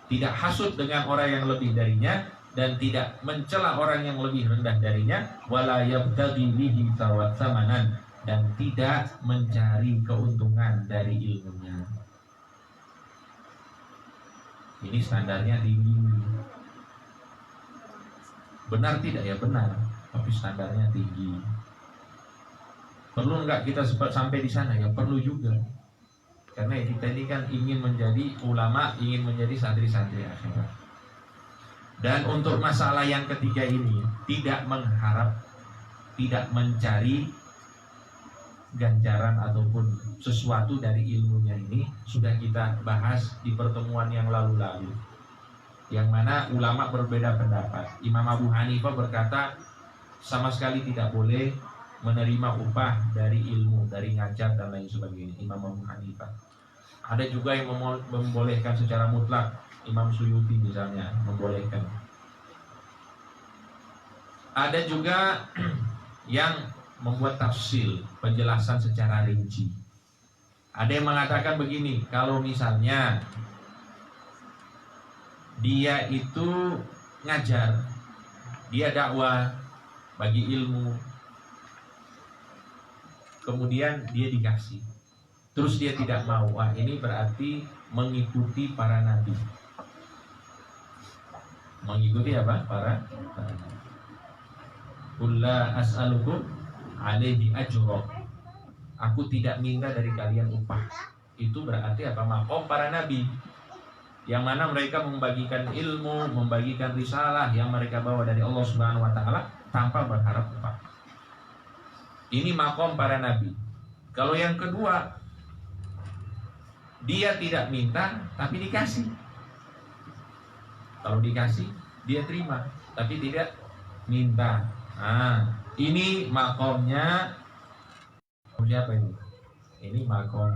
Tidak hasud dengan orang yang lebih darinya dan tidak mencela orang yang lebih rendah darinya. Wala yabtaghi bihi thamanan, dan tidak mencari keuntungan dari ilmunya. Ini standarnya tinggi. Benar tidak? Ya benar, tapi standarnya tinggi. Perlu nggak kita sampai di sana? Ya perlu juga. Karena kita ini kan ingin menjadi ulama, ingin menjadi santri-santri akhirat. Dan untuk masalah yang ketiga ini, tidak mengharap, tidak mencari ganjaran ataupun sesuatu dari ilmunya ini, sudah kita bahas di pertemuan yang lalu-lalu. Yang mana ulama berbeda pendapat. Imam Abu Hanifah berkata sama sekali tidak boleh menerima upah dari ilmu, dari ngajar dan lain sebagainya. Imam Abu Hanifah. Ada juga yang membolehkan secara mutlak. Imam Suyuti misalnya membolehkan. Ada juga yang membuat tafsil, penjelasan secara rinci. Ada yang mengatakan begini, kalau misalnya dia itu ngajar, dia dakwah, bagi ilmu, kemudian dia dikasih, terus dia tidak mau, wah ini berarti mengikuti para nabi. Mengikuti apa? Para nabi. Qul la as'alukum alaihi ajra. Aku tidak minta dari kalian upah. Itu berarti apa? Makom para nabi, yang mana mereka membagikan ilmu, membagikan risalah yang mereka bawa dari Allah Subhanahu wa taala tanpa berharap upah. Ini makom para nabi. Kalau yang kedua, dia tidak minta tapi dikasih. Kalau dikasih, dia terima tapi tidak minta. Nah, ini makomnya siapa ini? Ini makom,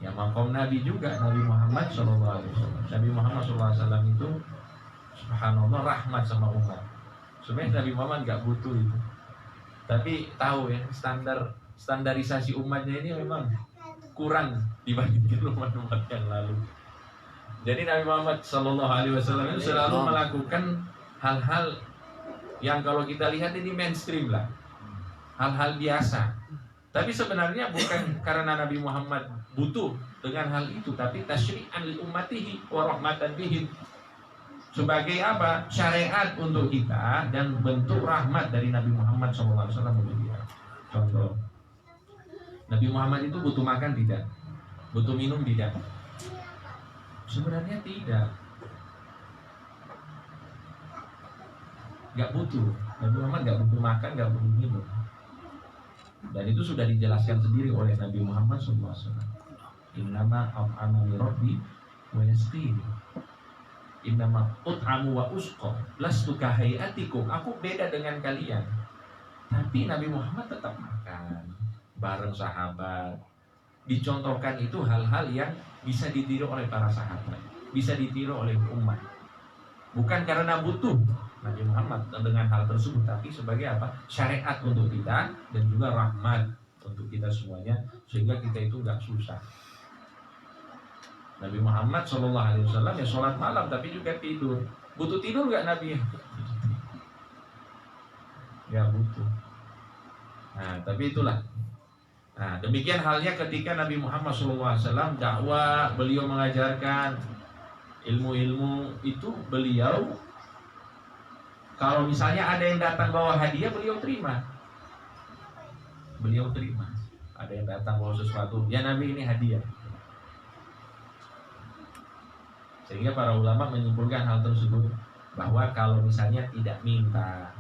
ya makom Nabi juga, Nabi Muhammad SAW. Nabi Muhammad SAW itu subhanallah rahmat sama umat. Sebenarnya Nabi Muhammad nggak butuh itu, tapi tahu ya standarisasi umatnya ini memang kurang dibandingkan umat-umat yang lalu. Jadi Nabi Muhammad SAW itu selalu melakukan hal-hal yang kalau kita lihat ini mainstream lah, hal-hal biasa. Tapi sebenarnya bukan karena Nabi Muhammad butuh dengan hal itu, tapi tasyri'an li ummatihi wa rahmatan bihim. Sebagai apa? Syariat untuk kita dan bentuk rahmat dari Nabi Muhammad SAW untuk kita. Contoh, Nabi Muhammad itu butuh makan tidak? Butuh minum tidak? Sebenarnya tidak. Gak butuh. Nabi Muhammad gak butuh makan, gak butuh minum. Dan itu sudah dijelaskan sendiri oleh Nabi Muhammad SAW. Innama at'amani rabbi wa yasqini. Innama ut'amu wa usqa lastu kahayatikum. Aku beda dengan kalian. Tapi Nabi Muhammad tetap makan bareng sahabat. Dicontohkan itu hal-hal yang bisa ditiru oleh para sahabat, bisa ditiru oleh umat. Bukan karena butuh Nabi Muhammad dengan hal tersebut, tapi sebagai apa? Syariat untuk kita dan juga rahmat untuk kita semuanya, sehingga kita itu nggak susah. Nabi Muhammad SAW ya sholat malam tapi juga tidur. Butuh tidur nggak Nabi? Ya butuh. Nah tapi itulah. Nah demikian halnya ketika Nabi Muhammad SAW dakwah, beliau mengajarkan ilmu-ilmu itu, beliau Kalau misalnya ada yang datang bawa hadiah, beliau terima. Beliau terima. Ada yang datang bawa sesuatu, ya Nabi ini hadiah. Sehingga para ulama menyimpulkan hal tersebut, bahwa kalau misalnya tidak minta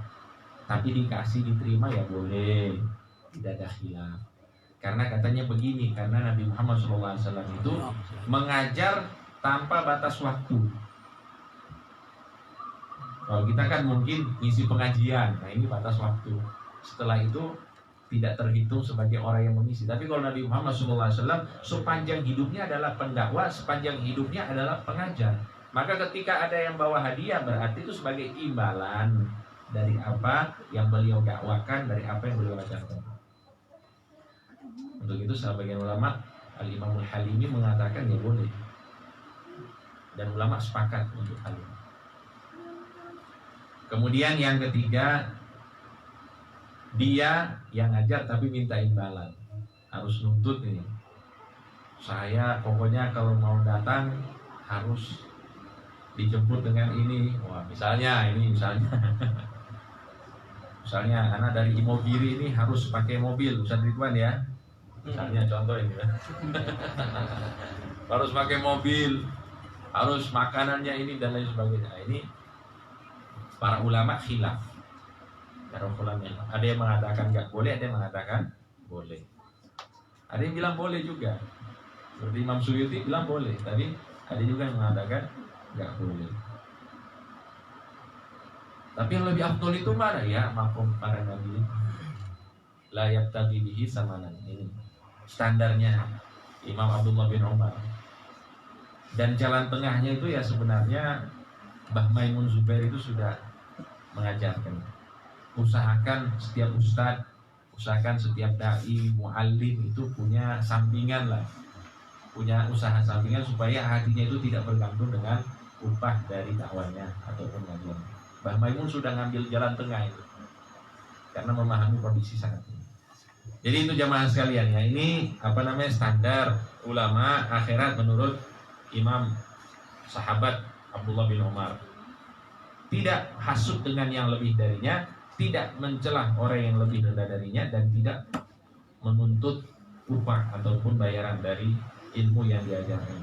tapi dikasih diterima ya boleh, tidak ada khilaf. Karena katanya begini, karena Nabi Muhammad SAW itu mengajar tanpa batas waktu. Kalau kita kan mungkin ngisi pengajian, nah ini batas waktu. Setelah itu tidak terhitung sebagai orang yang mengisi. Tapi kalau Nabi Muhammad SAW sepanjang hidupnya adalah pendakwah, sepanjang hidupnya adalah pengajar. Maka ketika ada yang bawa hadiah, berarti itu sebagai imbalan dari apa yang beliau dakwakan, dari apa yang beliau ajarkan. Untuk itu sebagian ulama, Al-Imamul Halimi mengatakan ya boleh. Dan ulama sepakat untuk hal ini. Kemudian yang ketiga, dia yang ngajar tapi minta imbalan, harus nuntut ini. Saya pokoknya kalau mau datang harus dijemput dengan ini. Wah, misalnya misalnya anak dari Imogiri ini harus pakai mobil, Ustaz Ridwan ya. Misalnya contoh ini ya. Harus pakai mobil, harus makanannya ini dan lain sebagainya. Nah, ini para ulama khilaf. Ada yang mengatakan nggak boleh, ada yang mengatakan boleh. Ada yang bilang boleh juga. Seperti Imam Suyuti bilang boleh, tapi ada juga yang mengatakan nggak boleh. Tapi yang lebih afdol itu mana ya? Maafum para nabi. La yabtaghi bihi samanan. Ini standarnya Imam Abdullah bin Umar. Dan jalan tengahnya itu ya sebenarnya Mbah Maimun Zubair itu sudah mengajarkan. Usahakan setiap ustadz, usahakan setiap dai, muallim itu punya sampingan lah, punya usaha sampingan supaya hatinya itu tidak bergantung dengan upah dari dakwanya ataupun ngajian. Mbah Maimun sudah ngambil jalan tengah itu karena memahami kondisi saat ini. Jadi itu jamaah sekalian ya, ini standar ulama akhirat menurut Imam sahabat Abdullah bin Umar. Tidak hasut dengan yang lebih darinya, tidak mencela orang yang lebih rendah darinya, dan tidak menuntut upah ataupun bayaran dari ilmu yang diajarkan.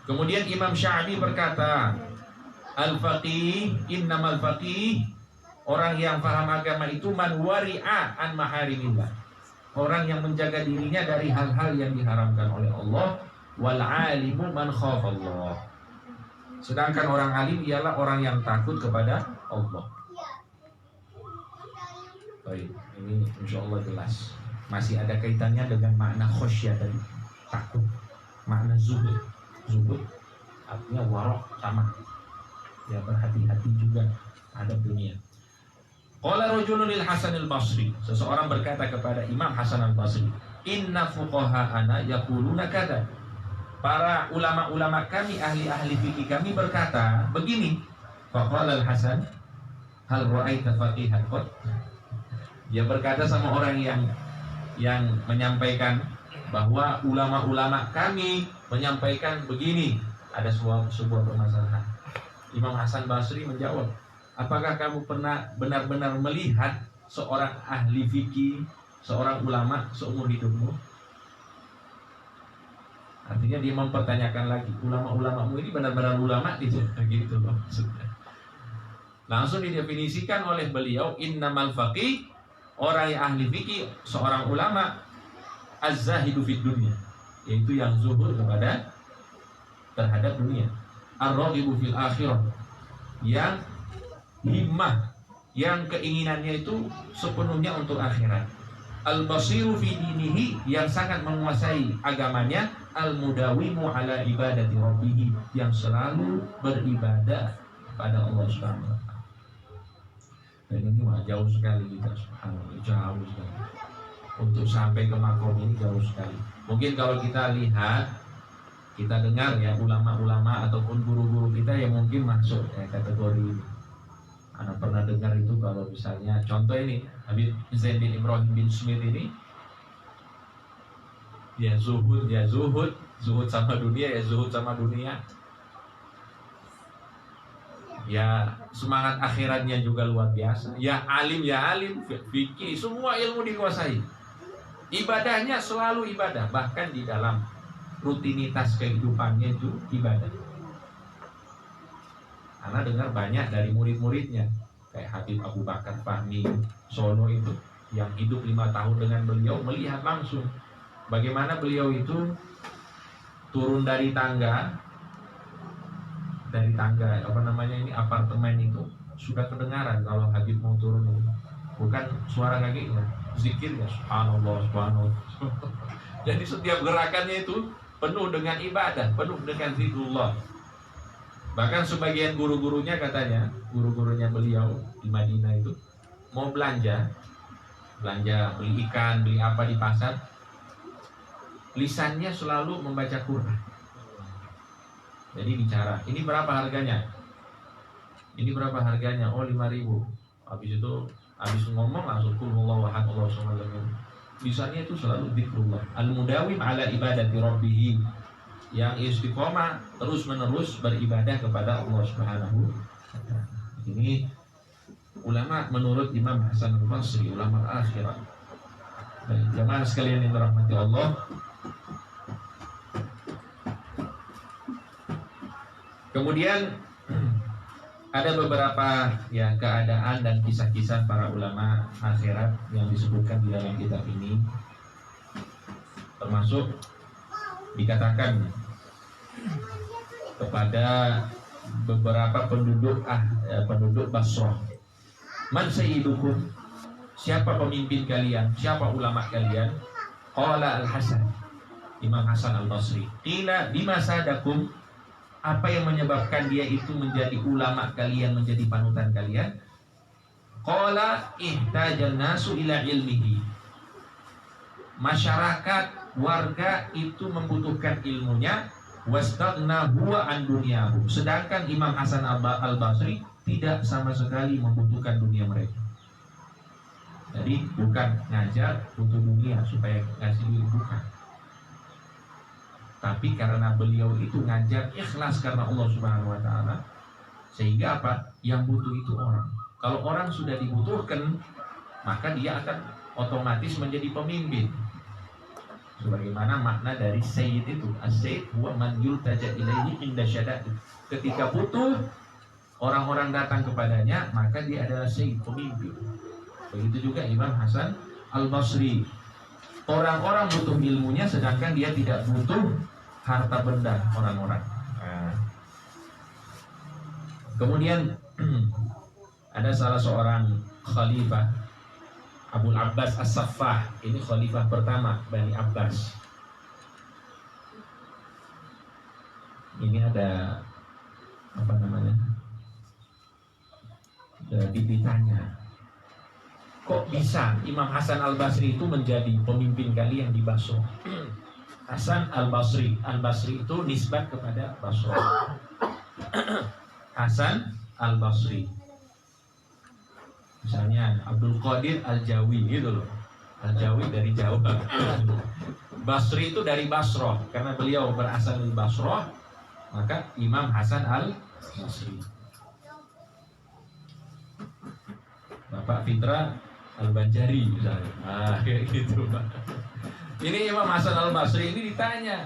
Kemudian Imam Sya'bi berkata, al-faqih, innamal faqih, orang yang paham agama itu man wari'a an maharimillah, orang yang menjaga dirinya dari hal-hal yang diharamkan oleh Allah. Wal alimu man khafallah, sedangkan orang alim ialah orang yang takut kepada Allah. Baik, ini insyaallah jelas. Masih ada kaitannya dengan makna khasyah tadi, takut. Makna zuhud, zuhud artinya warok, sama ya, berhati-hati juga terhadap dunia. Qala rajulun lil Hasan al-Basri, seseorang berkata kepada Imam Hasan al-Basri, inna fuqaha'ana yaquluna kada, para ulama-ulama kami, ahli-ahli fikih kami berkata begini. Faqala al-Hasan, hal ra'aita faqihan qad? Dia berkata sama orang yang menyampaikan bahwa ulama-ulama kami menyampaikan begini, ada sebuah permasalahan. Imam Hasan Basri menjawab, apakah kamu pernah benar-benar melihat seorang ahli fikih, seorang ulama seumur hidupmu? Artinya dia mempertanyakan lagi, ulama-ulamamu ini benar-benar ulama gitu loh maksudnya. Langsung didefinisikan oleh beliau, innamal faqih, orang yang ahli fikih, seorang ulama, az-zahidu fid dunya, yaitu yang zuhud kepada terhadap dunia, ar-raghibu fil akhirah, yang himmah, yang keinginannya itu sepenuhnya untuk akhirat, al-basiru fi dinihi, yang sangat menguasai agamanya, al-mudawimu ala ibadati rabbih, yang selalu beribadah pada Allah Subhanahu wa taala. Dan ini jauh sekali kita, subhanallah, jauh sekali. Untuk sampai ke makom ini jauh sekali. Mungkin kalau kita lihat, kita dengar ya ulama-ulama ataupun guru-guru kita yang mungkin masuk kategori ini. Anak pernah dengar itu kalau misalnya contoh ini Habib Zain bin Ibrahim bin Smith ini, ya zuhud sama dunia, ya zuhud sama dunia. Ya semangat akhiratnya juga luar biasa. Ya alim, fikih, semua ilmu dikuasai. Ibadahnya selalu ibadah, bahkan di dalam rutinitas kehidupannya itu ibadah. Karena dengar banyak dari murid-muridnya, kayak Habib Abu Bakar Fahmi Solo itu, yang hidup 5 tahun dengan beliau, melihat langsung bagaimana beliau itu turun dari tangga apartemen itu sudah kedengaran kalau Habib mau turun, bukan suara kakinya, zikirnya subhanallah. Jadi setiap gerakannya itu penuh dengan ibadah, penuh dengan zikrullah. Bahkan sebagian guru-gurunya katanya, guru-gurunya beliau di Madinah itu mau belanja beli ikan, beli apa di pasar, lisannya selalu membaca Quran. Jadi bicara, ini berapa harganya? Oh 5.000. Habis ngomong langsung qulhuwallahu ahad, Allahu samad. Lisannya itu selalu zikrullah. Al-mudawim ala ibadati rabbih, yang istiqomah terus menerus beribadah kepada Allah Subhanahu wa ta'ala. Ini ulama menurut Imam Hasan al-Basri, ulama akhirat. Dan jemaah sekalian yang dirahmati Allah, kemudian ada beberapa keadaan dan kisah-kisah para ulama akhirat yang disebutkan di dalam kitab ini. Termasuk dikatakan kepada beberapa penduduk Basrah, man sayyidukum, siapa pemimpin kalian, siapa ulama kalian? Qala al-Hasan, Imam Hasan al-Basri. Qila bima sadakum, apa yang menyebabkan dia itu menjadi ulama kalian, menjadi panutan kalian? Qala ihtajan nasu ila ilmihi, masyarakat, warga itu membutuhkan ilmunya. Wastaghna huwa an dunyahu, sedangkan Imam Hasan al-Basri tidak sama sekali membutuhkan dunia mereka. Jadi bukan ngajar untuk dunia supaya ngasih duit, bukan. Tapi karena beliau itu ngajar ikhlas karena Allah Subhanahu wa ta'ala, sehingga apa? Yang butuh itu orang. Kalau orang sudah dibutuhkan, maka dia akan otomatis menjadi pemimpin. Sebagaimana makna dari sayyid itu, as-sayyid huwa man yultaja ilaihi inda syada'id. Ketika butuh, orang-orang datang kepadanya, maka dia adalah sayyid, pemimpin. Begitu juga Imam Hasan al-Basri. Orang-orang butuh ilmunya, sedangkan dia tidak butuh harta benda orang-orang. Kemudian ada salah seorang khalifah, Abul Abbas As-Saffah. Ini khalifah pertama Bani Abbas. Ini ada ditanya, kok bisa Imam Hasan al-Basri itu menjadi pemimpin kalian di Basra? Hasan al-Basri itu nisbat kepada Basra. Hasan al-Basri, misalnya Abdul Qadir al-Jawi gitu loh. Al-Jawi dari Jawa. Basri itu dari Basra, karena beliau berasal dari Basra, maka Imam Hasan al-Basri. Bapak Fitra al-Banjari misalnya. Kayak gitu. Ini Imam Hasan al-Basri ini ditanya,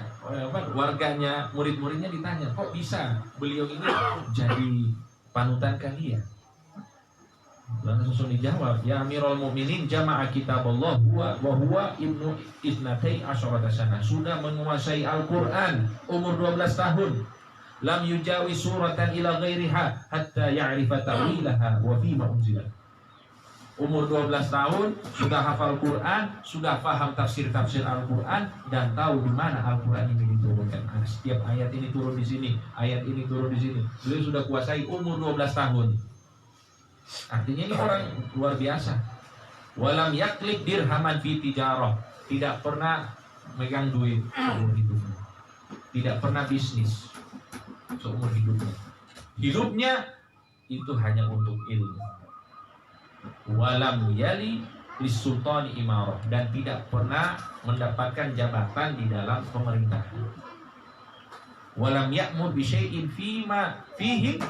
warganya, murid-muridnya ditanya, kok bisa beliau ini jadi panutan kalian? Langsung dijawab, ya Amirul Mukminin, jama'a kitaballah wa huwa ibnu isnatai asyarata sana, sudah menguasai Al-Quran umur 12 tahun. Lam yujawi suratan ila ghairiha hatta ya'rifa ta'wilaha wa fima unzilat. Umur 12 tahun sudah hafal Quran, sudah paham tafsir-tafsir Al-Quran, dan tahu di mana Al-Quran ini diturunkan. Setiap ayat ini turun di sini, ayat ini turun di sini. Beliau sudah kuasai umur 12 tahun. Artinya ini orang luar biasa. Walam yaklib dirhaman fi tijarah, tidak pernah megang duit seumur hidupnya, tidak pernah bisnis seumur hidupnya. Hidupnya itu hanya untuk ilmu. Walam yali lisultani imarah, dan tidak pernah mendapatkan jabatan di dalam pemerintahan. Walam ya'mur bi syai'in fihim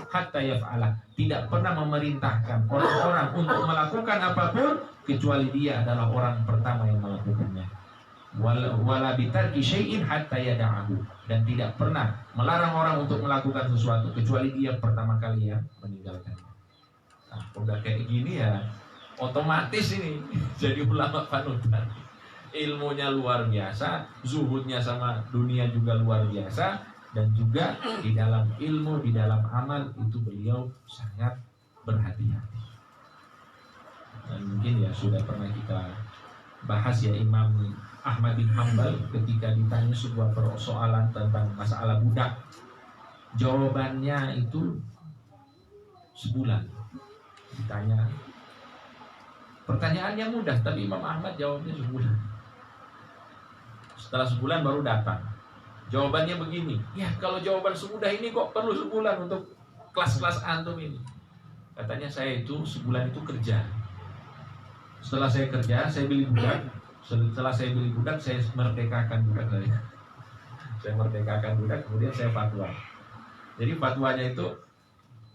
hatta yaf'ala. Tidak pernah memerintahkan orang-orang untuk melakukan apapun kecuali dia adalah orang pertama yang melakukannya. Wala bitarki syai'in hatta yada'ahu. Dan tidak pernah melarang orang untuk melakukan sesuatu kecuali dia pertama kali yang meninggalkannya. Nah, udah kayak gini ya otomatis ini jadi ulama panutan. Ilmunya luar biasa, zuhudnya sama dunia juga luar biasa, dan juga di dalam ilmu, di dalam amal itu beliau sangat berhati-hati. Dan mungkin ya sudah pernah kita bahas ya, Imam Ahmad bin Hanbal ketika ditanya sebuah persoalan tentang masalah budak, jawabannya itu sebulan. Ditanya pertanyaannya mudah, tapi Imam Ahmad jawabnya sebulan. Setelah sebulan baru datang. Jawabannya begini, ya kalau jawaban semudah ini kok perlu sebulan untuk kelas-kelas antum ini. Katanya saya itu sebulan itu kerja. Setelah saya kerja, saya beli budak. Setelah saya beli budak, saya merdekakan budak saya. Saya merdekakan budak, kemudian saya fatwa. Jadi fatwanya itu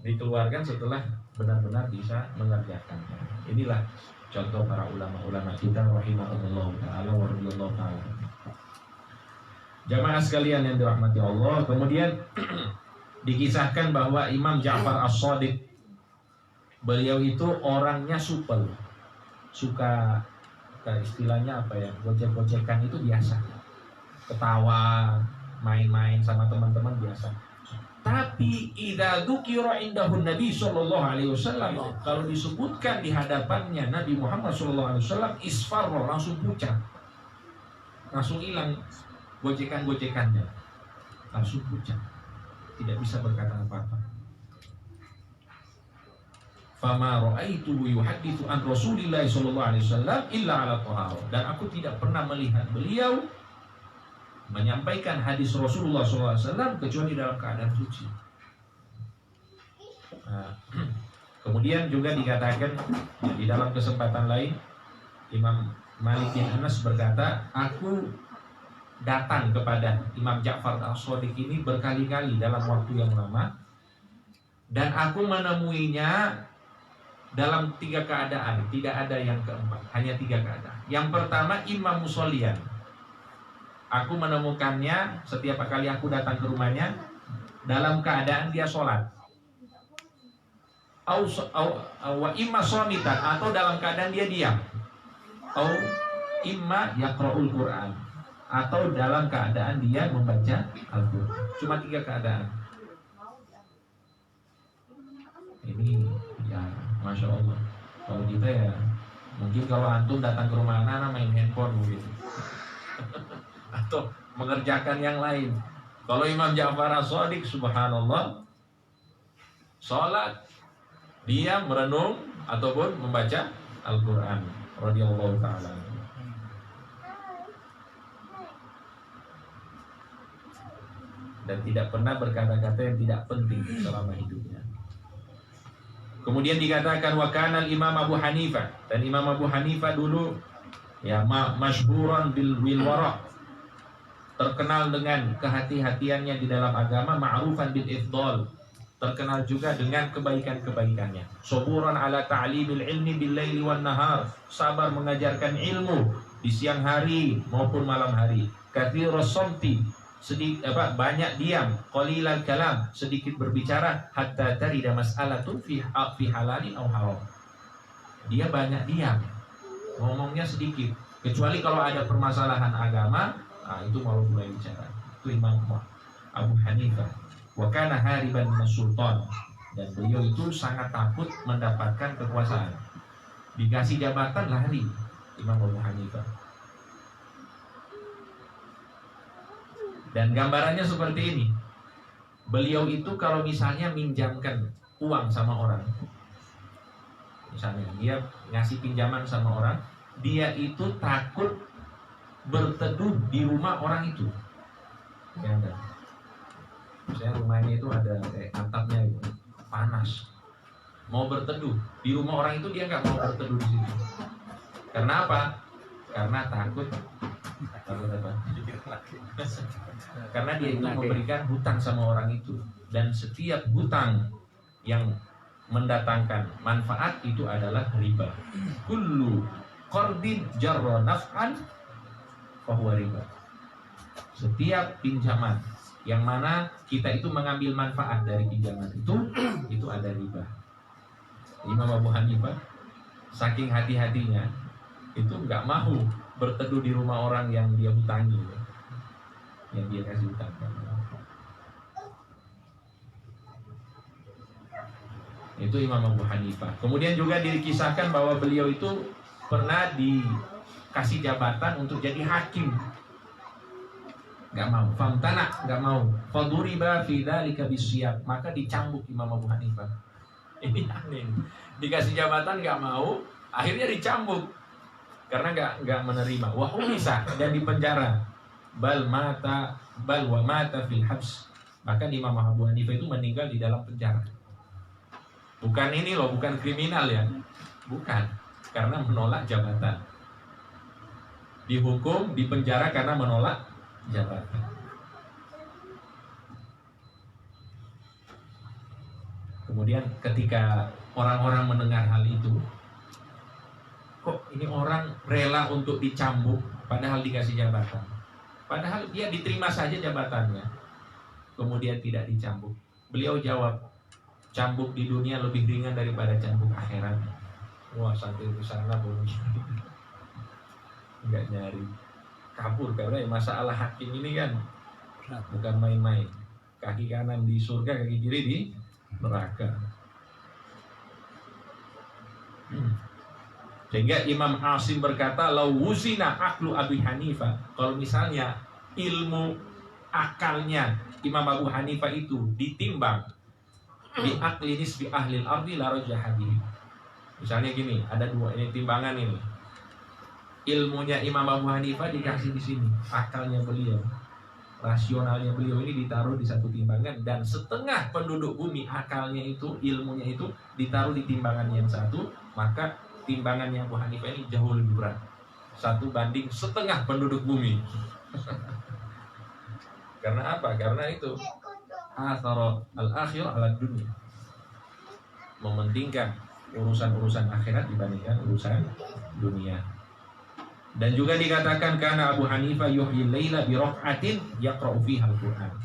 dikeluarkan setelah benar-benar bisa mengerjakan. Inilah contoh para ulama-ulama kita rahimahullah ta'ala wa radhiyallahu ta'ala. Jamaah sekalian yang dirahmati Allah, kemudian dikisahkan bahwa Imam Ja'far As-Shadiq, beliau itu orangnya supel, suka istilahnya apa ya, gojek-gojekan itu biasa, ketawa, main-main sama teman-teman biasa. Tapi idza dzukira indahun Nabi sallallahu alaihi wasallam, kalau disebutkan di hadapannya Nabi Muhammad sallallahu alaihi wasallam, isfarra, langsung pucat, langsung hilang gojekan-gojekannya, langsung pucat, tidak bisa berkata apa-apa. Fama ra'aitu yuhadditsu an Rasulillah sallallahu alaihi wasallam illa ala taharah. Dan aku tidak pernah melihat beliau menyampaikan hadis Rasulullah SAW kecuali dalam keadaan suci. Nah, kemudian juga dikatakan di dalam kesempatan lain, Imam Malik bin Anas berkata, aku datang kepada Imam Ja'far As-Shadiq ini berkali-kali dalam waktu yang lama, dan aku menemuinya dalam 3 keadaan, tidak ada yang keempat, hanya 3 keadaan. Yang pertama, imam musollian. Aku menemukannya setiap kali aku datang ke rumahnya dalam keadaan dia sholat. Wa imma shamitan, atau dalam keadaan dia diam. Au imma yaqra'ul Qur'an, atau dalam keadaan dia membaca Al-Qur'an. Cuma 3 keadaan. Ini ya Masya Allah. Kalau kita ya mungkin kalau antum datang ke rumah anak main handphone begitu. Atau mengerjakan yang lain. Kalau Imam Ja'far As-Shadiq subhanallah, sholat, dia merenung ataupun membaca Al-Quran radhiyallahu ta'ala. Dan tidak pernah berkata-kata yang tidak penting selama hidupnya. Kemudian dikatakan wa kana Imam Abu Hanifah, dan Imam Abu Hanifah dulu ya masyhuran bil wara', terkenal dengan kehati-hatiannya di dalam agama, ma'rufan bil ifdal, terkenal juga dengan kebaikan-kebaikannya. Saburan ala ta'limil ilmi bil laili wan nahar, sabar mengajarkan ilmu di siang hari maupun malam hari. Katsirus samti, banyak diam. Qalilal kalam, sedikit berbicara. Hatta tarida mas'alatun fi halalin aw haram, dia banyak diam, ngomongnya sedikit, kecuali kalau ada permasalahan agama. Nah, itu mau mulai bicara. Itu Imam Abu Hanifah. Wa kana hariban minas sultan, dan beliau itu sangat takut mendapatkan kekuasaan. Dikasih jabatan lari Imam Abu Hanifah. Dan gambarannya seperti ini. Beliau itu kalau misalnya minjamkan uang sama orang, misalnya dia ngasih pinjaman sama orang, dia itu takut berteduh di rumah orang itu. Ya, misalnya rumahnya itu ada kayak atapnya gitu, panas, mau berteduh di rumah orang itu, dia nggak mau berteduh di situ. Karena apa? Karena takut Takut apa? Karena dia itu memberikan hutang sama orang itu, dan setiap hutang yang mendatangkan manfaat itu adalah riba. Kullu qardin jarra naf'an fahuwa riba. Setiap pinjaman yang mana kita itu mengambil manfaat dari pinjaman itu ada riba. Imam Abu Hanifah saking hati-hatinya itu nggak mau berteduh di rumah orang yang dia hutangi, yang dia kasih hutang. Itu Imam Abu Hanifah. Kemudian juga dikisahkan bahwa beliau itu pernah dikasih jabatan untuk jadi hakim. Gak mau, famtana, gak mau. Faduriba fi dzalika bisyab, maka dicambuk Imam Abu Hanifah. Ini aneh. Dikasih jabatan gak mau, akhirnya dicambuk karena gak menerima. Wa bisa dan dipenjara. Bal wa mata fil habs. Bahkan Imam Abu Hanifah itu meninggal di dalam penjara. Bukan ini loh, bukan kriminal ya. Bukan, karena menolak jabatan. Dihukum, dipenjara karena menolak jabatan. Kemudian ketika orang-orang mendengar hal itu, kok ini orang rela untuk dicambuk padahal dikasih jabatan, padahal dia diterima saja jabatannya, kemudian tidak dicambuk. Beliau jawab, cambuk di dunia lebih ringan daripada cambuk akhirat. Wah, sampai ke sana bonus nggak nyari, kabur. Karena masalah hakim ini kan bukan main-main. Kaki kanan di surga, kaki kiri di neraka. Sehingga Imam Asim berkata, lau wuzina aklu Abi Hanifah, kalau misalnya ilmu akalnya Imam Abu Hanifah itu ditimbang di akli nisbi ahlil ardi la rajaha bihi. Misalnya gini, ada dua ini timbangan ini. Ilmunya Imam Abu Hanifah dikasih di sini, akalnya beliau, rasionalnya beliau ini ditaruh di satu timbangan, dan setengah penduduk bumi akalnya itu, ilmunya itu ditaruh di timbangan yang satu, maka timbangannya Abu Hanifah ini jauh lebih berat. 1 banding setengah penduduk bumi. Karena apa? Karena itu athara al-akhirah ala dunia, mementingkan urusan-urusan akhirat dibandingkan urusan dunia. Dan juga dikatakan karena Abu Hanifah yuhyil laila bi raq'atin yaqra'u fiha al-Qur'an.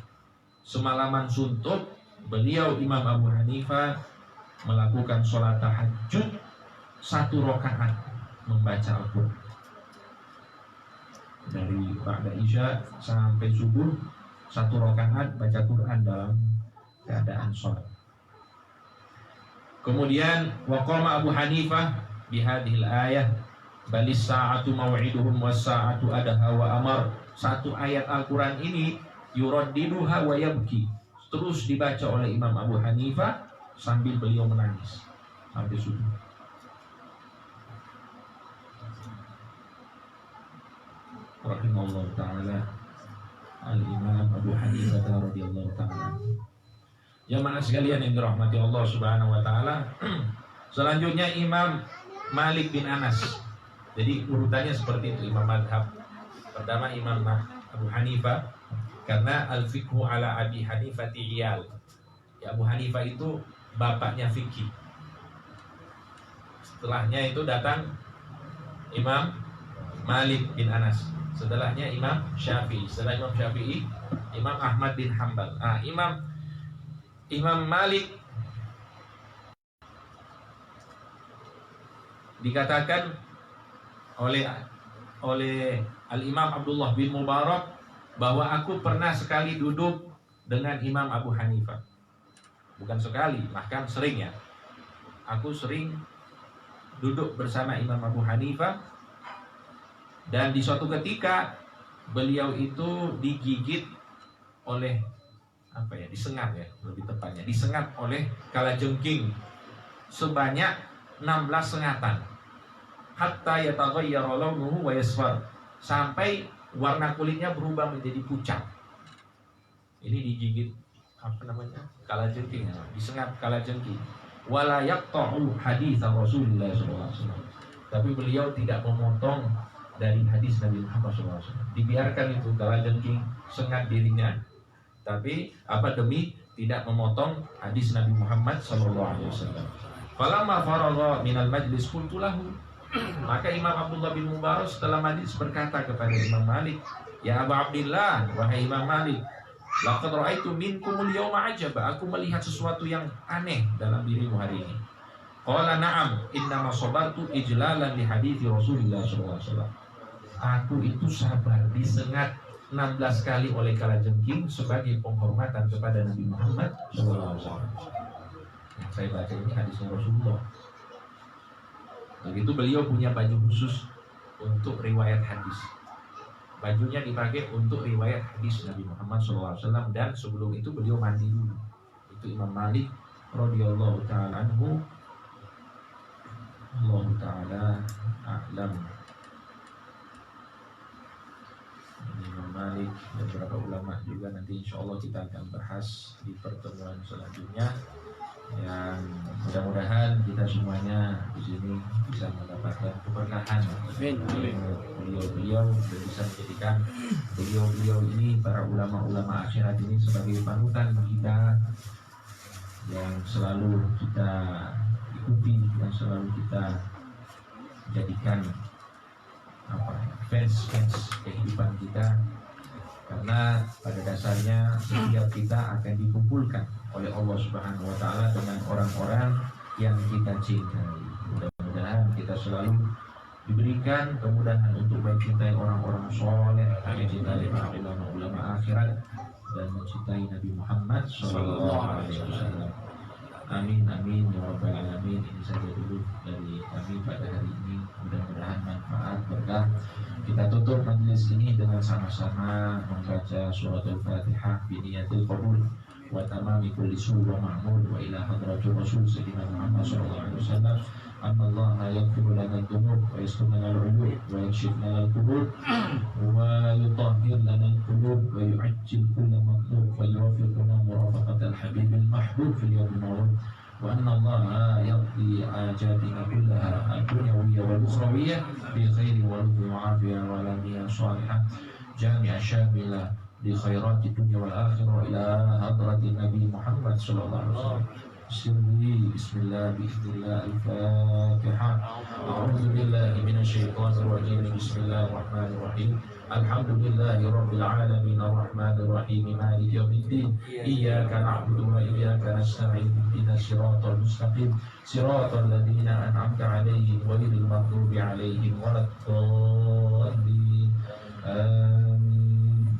Semalaman suntuk beliau Imam Abu Hanifah melakukan sholat tahajud 1 rakaat membaca Al-Qur'an. Dari ba'da isya sampai subuh 1 rakaat baca Quran dalam keadaan sholat. Kemudian waqama Abu Hanifah bihadhil ayah balis sa'atu maw'iduhum was sa'atu adaha wa amar. 1 ayat Al-Quran ini yuraddiduha wa yabki, terus dibaca oleh Imam Abu Hanifah sambil beliau menangis sampai subuh. Rahimahullah ta'ala Al-Imam Abu Hanifah radhiyallahu ta'ala. Jamaah sekalian yang dirahmati Allah Subhanahu wa taala. Selanjutnya Imam Malik bin Anas. Jadi urutannya seperti itu, imam madhab. Pertama Imam Abu Hanifah, karena al-fiqhu ala Abi Hanifah iyal. Ya, Abu Hanifah itu bapaknya fikih. Setelahnya itu datang Imam Malik bin Anas. Setelahnya Imam Syafi'i. Setelah Imam Syafi'i, Imam Ahmad bin Hanbal. Imam Malik dikatakan oleh Al-Imam Abdullah bin Mubarak bahwa aku pernah sekali duduk dengan Imam Abu Hanifah. Bukan sekali, bahkan sering ya. Aku sering duduk bersama Imam Abu Hanifah, dan di suatu ketika beliau itu digigit oleh disengat ya, lebih tepatnya disengat oleh kalajengking sebanyak 16 sengatan, hatta yataghayyara launuhu wa yasfar, sampai warna kulitnya berubah menjadi pucat. Ini digigit kalajengking, disengat kalajengking. Wala yaqta'u hadits Rasulullah sallallahu alaihi wasallam, tapi beliau tidak memotong dari hadis Nabi Muhammad SAW. Dibiarkan itu kalajengking sengat dirinya, tapi demi tidak memotong hadis Nabi Muhammad SAW. Falamma faragha minal majlis qultu lahu, maka Imam Abdullah bin Mubarak setelah majlis berkata kepada Imam Malik, ya Aba Abdillah, wahai Imam Malik, laqad ra'aitu minkumul yawma ajaba, aku melihat sesuatu yang aneh dalam dirimu hari ini. Qala na'am, innama sabartu ijlalan li hadithi Rasulullah SAW. Aku itu sabar disengat 16 kali oleh kalajengking sebagai penghormatan kepada Nabi Muhammad SAW. Yang saya baca ini hadisnya Rasulullah. Begitu beliau punya baju khusus untuk riwayat hadis. Bajunya dipakai untuk riwayat hadis Nabi Muhammad SAW, dan sebelum itu beliau mandi dulu. Itu Imam Malik radhiyallahu ta'ala anhu. Allah ta'ala a'lam. Imam Malik dan beberapa ulama juga nanti insya Allah kita akan bahas di pertemuan selanjutnya. Yang mudah-mudahan kita semuanya di sini bisa mendapatkan keberkahan beliau-beliau dan bisa menjadikan beliau-beliau ini, para ulama-ulama akhirat ini, sebagai panutan kita yang selalu kita ikuti, yang selalu kita jadikan fans kehidupan kita, karena pada dasarnya setiap kita akan dikumpulkan oleh Allah Subhanahu wa Ta'ala dengan orang-orang yang kita cintai. Mudah-mudahan kita selalu diberikan kemudahan untuk mencintai orang-orang soleh, mencintai para ulama-ulama akhirat, dan mencintai Nabi Muhammad SAW. Amin amin ya rabbal alamin. Ini saja dulu dari kami pada hari ini. Mudah-mudahan manfaat berkah. Kita tutup majelis ini dengan sama-sama membaca surat Al-Fatihah biniyatil qabul wa tamami kulli wa ma'mul wa ila hadratul rasul sayyidina Muhammad sallallahu alaihi wasallam. Allah yaghfiru lana dzunub wa yaghfir lana al-'uyub wa yakshif lana al-qubur wa yutahhir lana al-qulub wa yu'ajjil kulla matlub wa yuwaffiquna murafaqat al-habib al-mahbub fil yawm al-maw'ud wa anna Allah yaqdi ajatina kullaha ad-dunyawiyya wal ukhrawiyya bi khairin wa lutfin wa 'afiyah wa lamiyah salihah jami'a syamila li khairati dunya wal akhirah ila hadratin Nabi Muhammad sallallahu alaihi wasallam. Bismillah, bismillah, al-Fatihah. A'udzu billahi minasy syaithanir rajim. Bismillahirrahmanirrahim. Alhamdulillahi rabbil alamin arrahmanir rahim maliki yaumiddin. Iyyaka na'budu wa iyyaka nasta'in. Ihdinas siratal mustaqim. Siratal ladzina an'amta 'alaihim ghairil maghdubi 'alaihim waladdallin. Amin.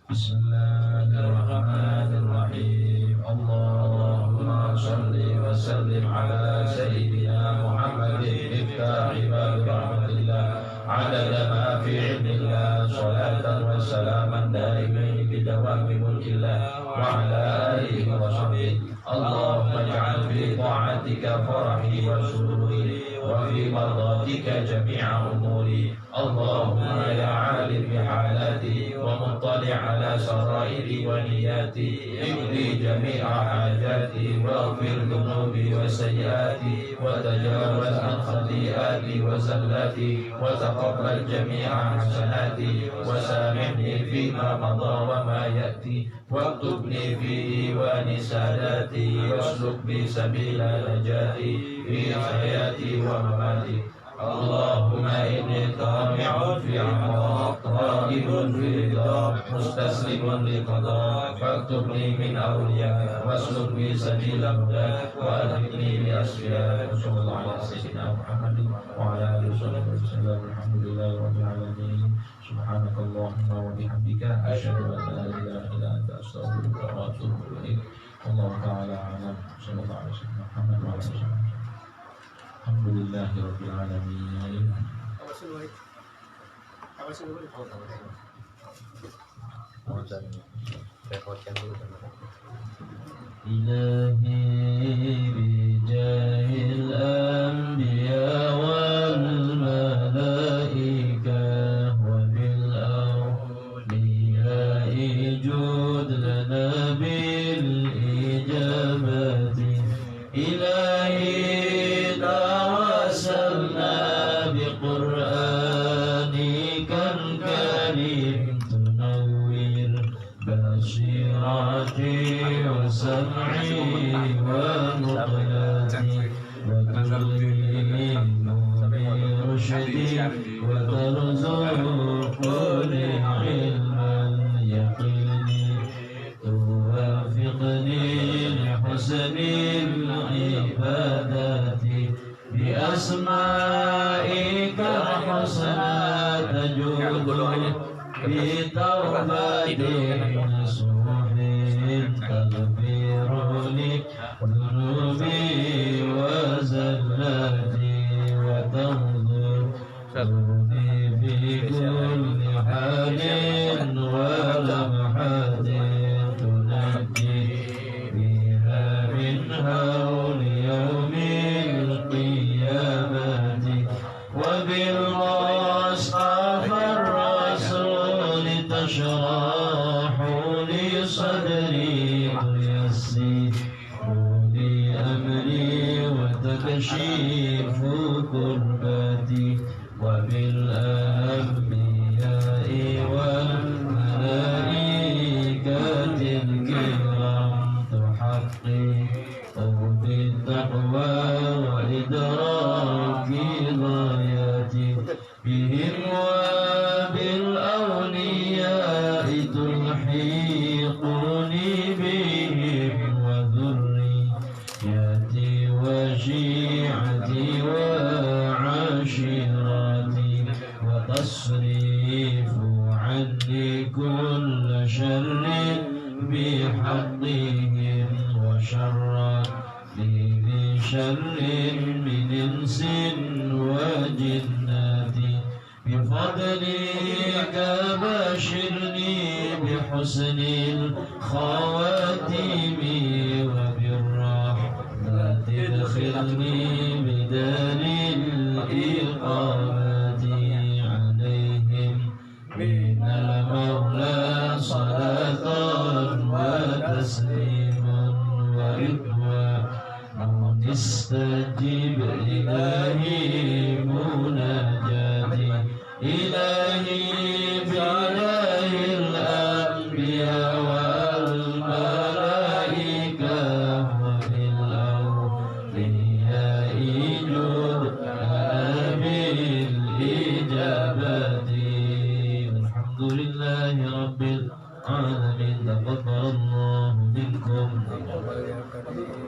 Bismillahirrahmanirrahim. Allahumma salli wa sallim ala sayyidina Muhammadin iftahi babi rahmatillah adada ma fi ilmillah salatan wa salaman daimin bidawami mulkillah wa ala alihi wa sahbihi. Allahumma ja'al fi ta'atika farahi wa sururi wa fi mardatika jami'a umuri. Allahumma ya alim bihalati wa muttali' ala sarairi wa niyati ibdi jami'a hajati wa ghfir dhunubi wa sayyiati wa tajawaz an khati'ati wa zallati wa taqabbal jami'a hasanati wa samihni fima madha wa ma ya'ti wa aktubni fi diwani sadati wasluk bi sabila najati fi hayati wa mamati. Allahumma inni tami'un fi 'amaq raqibun fi ridha mustaslimun li qada faktubni min awliya wasluk bi sabila huda wa adhibni bi asfiya. Sallallahu alaihi sayyidina Muhammadin wa ala alihi wasallam. Alhamdulillahi rabbil alamin. Subhanakallahumma wa bihamdika asyhadu an la ilaha illa anta astaghfiruka wa atubu ilaik. Wallahu ta'ala a'lam. Sallallahu alaihi wasallam. Muhammad wa alihi wasallam. Alhamdulillahi rabbil alamin. Ilahi bijahil anbiya wal malaikah wa bil awliya ijud lana bil ijabati. Ilahi tawassalna bi Qur'an وتلهمني برشدي وترزقني علما يقيني توافقني لحسن العبادات بأسمائك الحسنى تجود بتوبة نصوح تغفر لي ذنوبي وزلاتي وتنظرني في كل حال ولمحات تنجي بها من هول يوم القيامة وبالمصطفى الرسول تشرح لي صدري ويسر لي أمري وتكشف كربتي وبالأنبياء والملائكة الكرام تحقق بالتقوى وإدراك غاياتي بهم وبالأولياء تلحقني بهم وذرياتي وشيعتي وعشيرتي وتصريف عني كل شر بحقهم وشر لي بشر من إنس وجنات بفضلك بشرني بحسن الخواتيم وبالرحمة ادخلني بدار الإقامة عليهم من المولى صلاة وتسليما ورضوان استجب إلهي مناجاتي إلهي بإله الأنبياء والملائكة وبالأولياء جد بالإجابة الحمد لله رب العالمين تقبل الله منكم.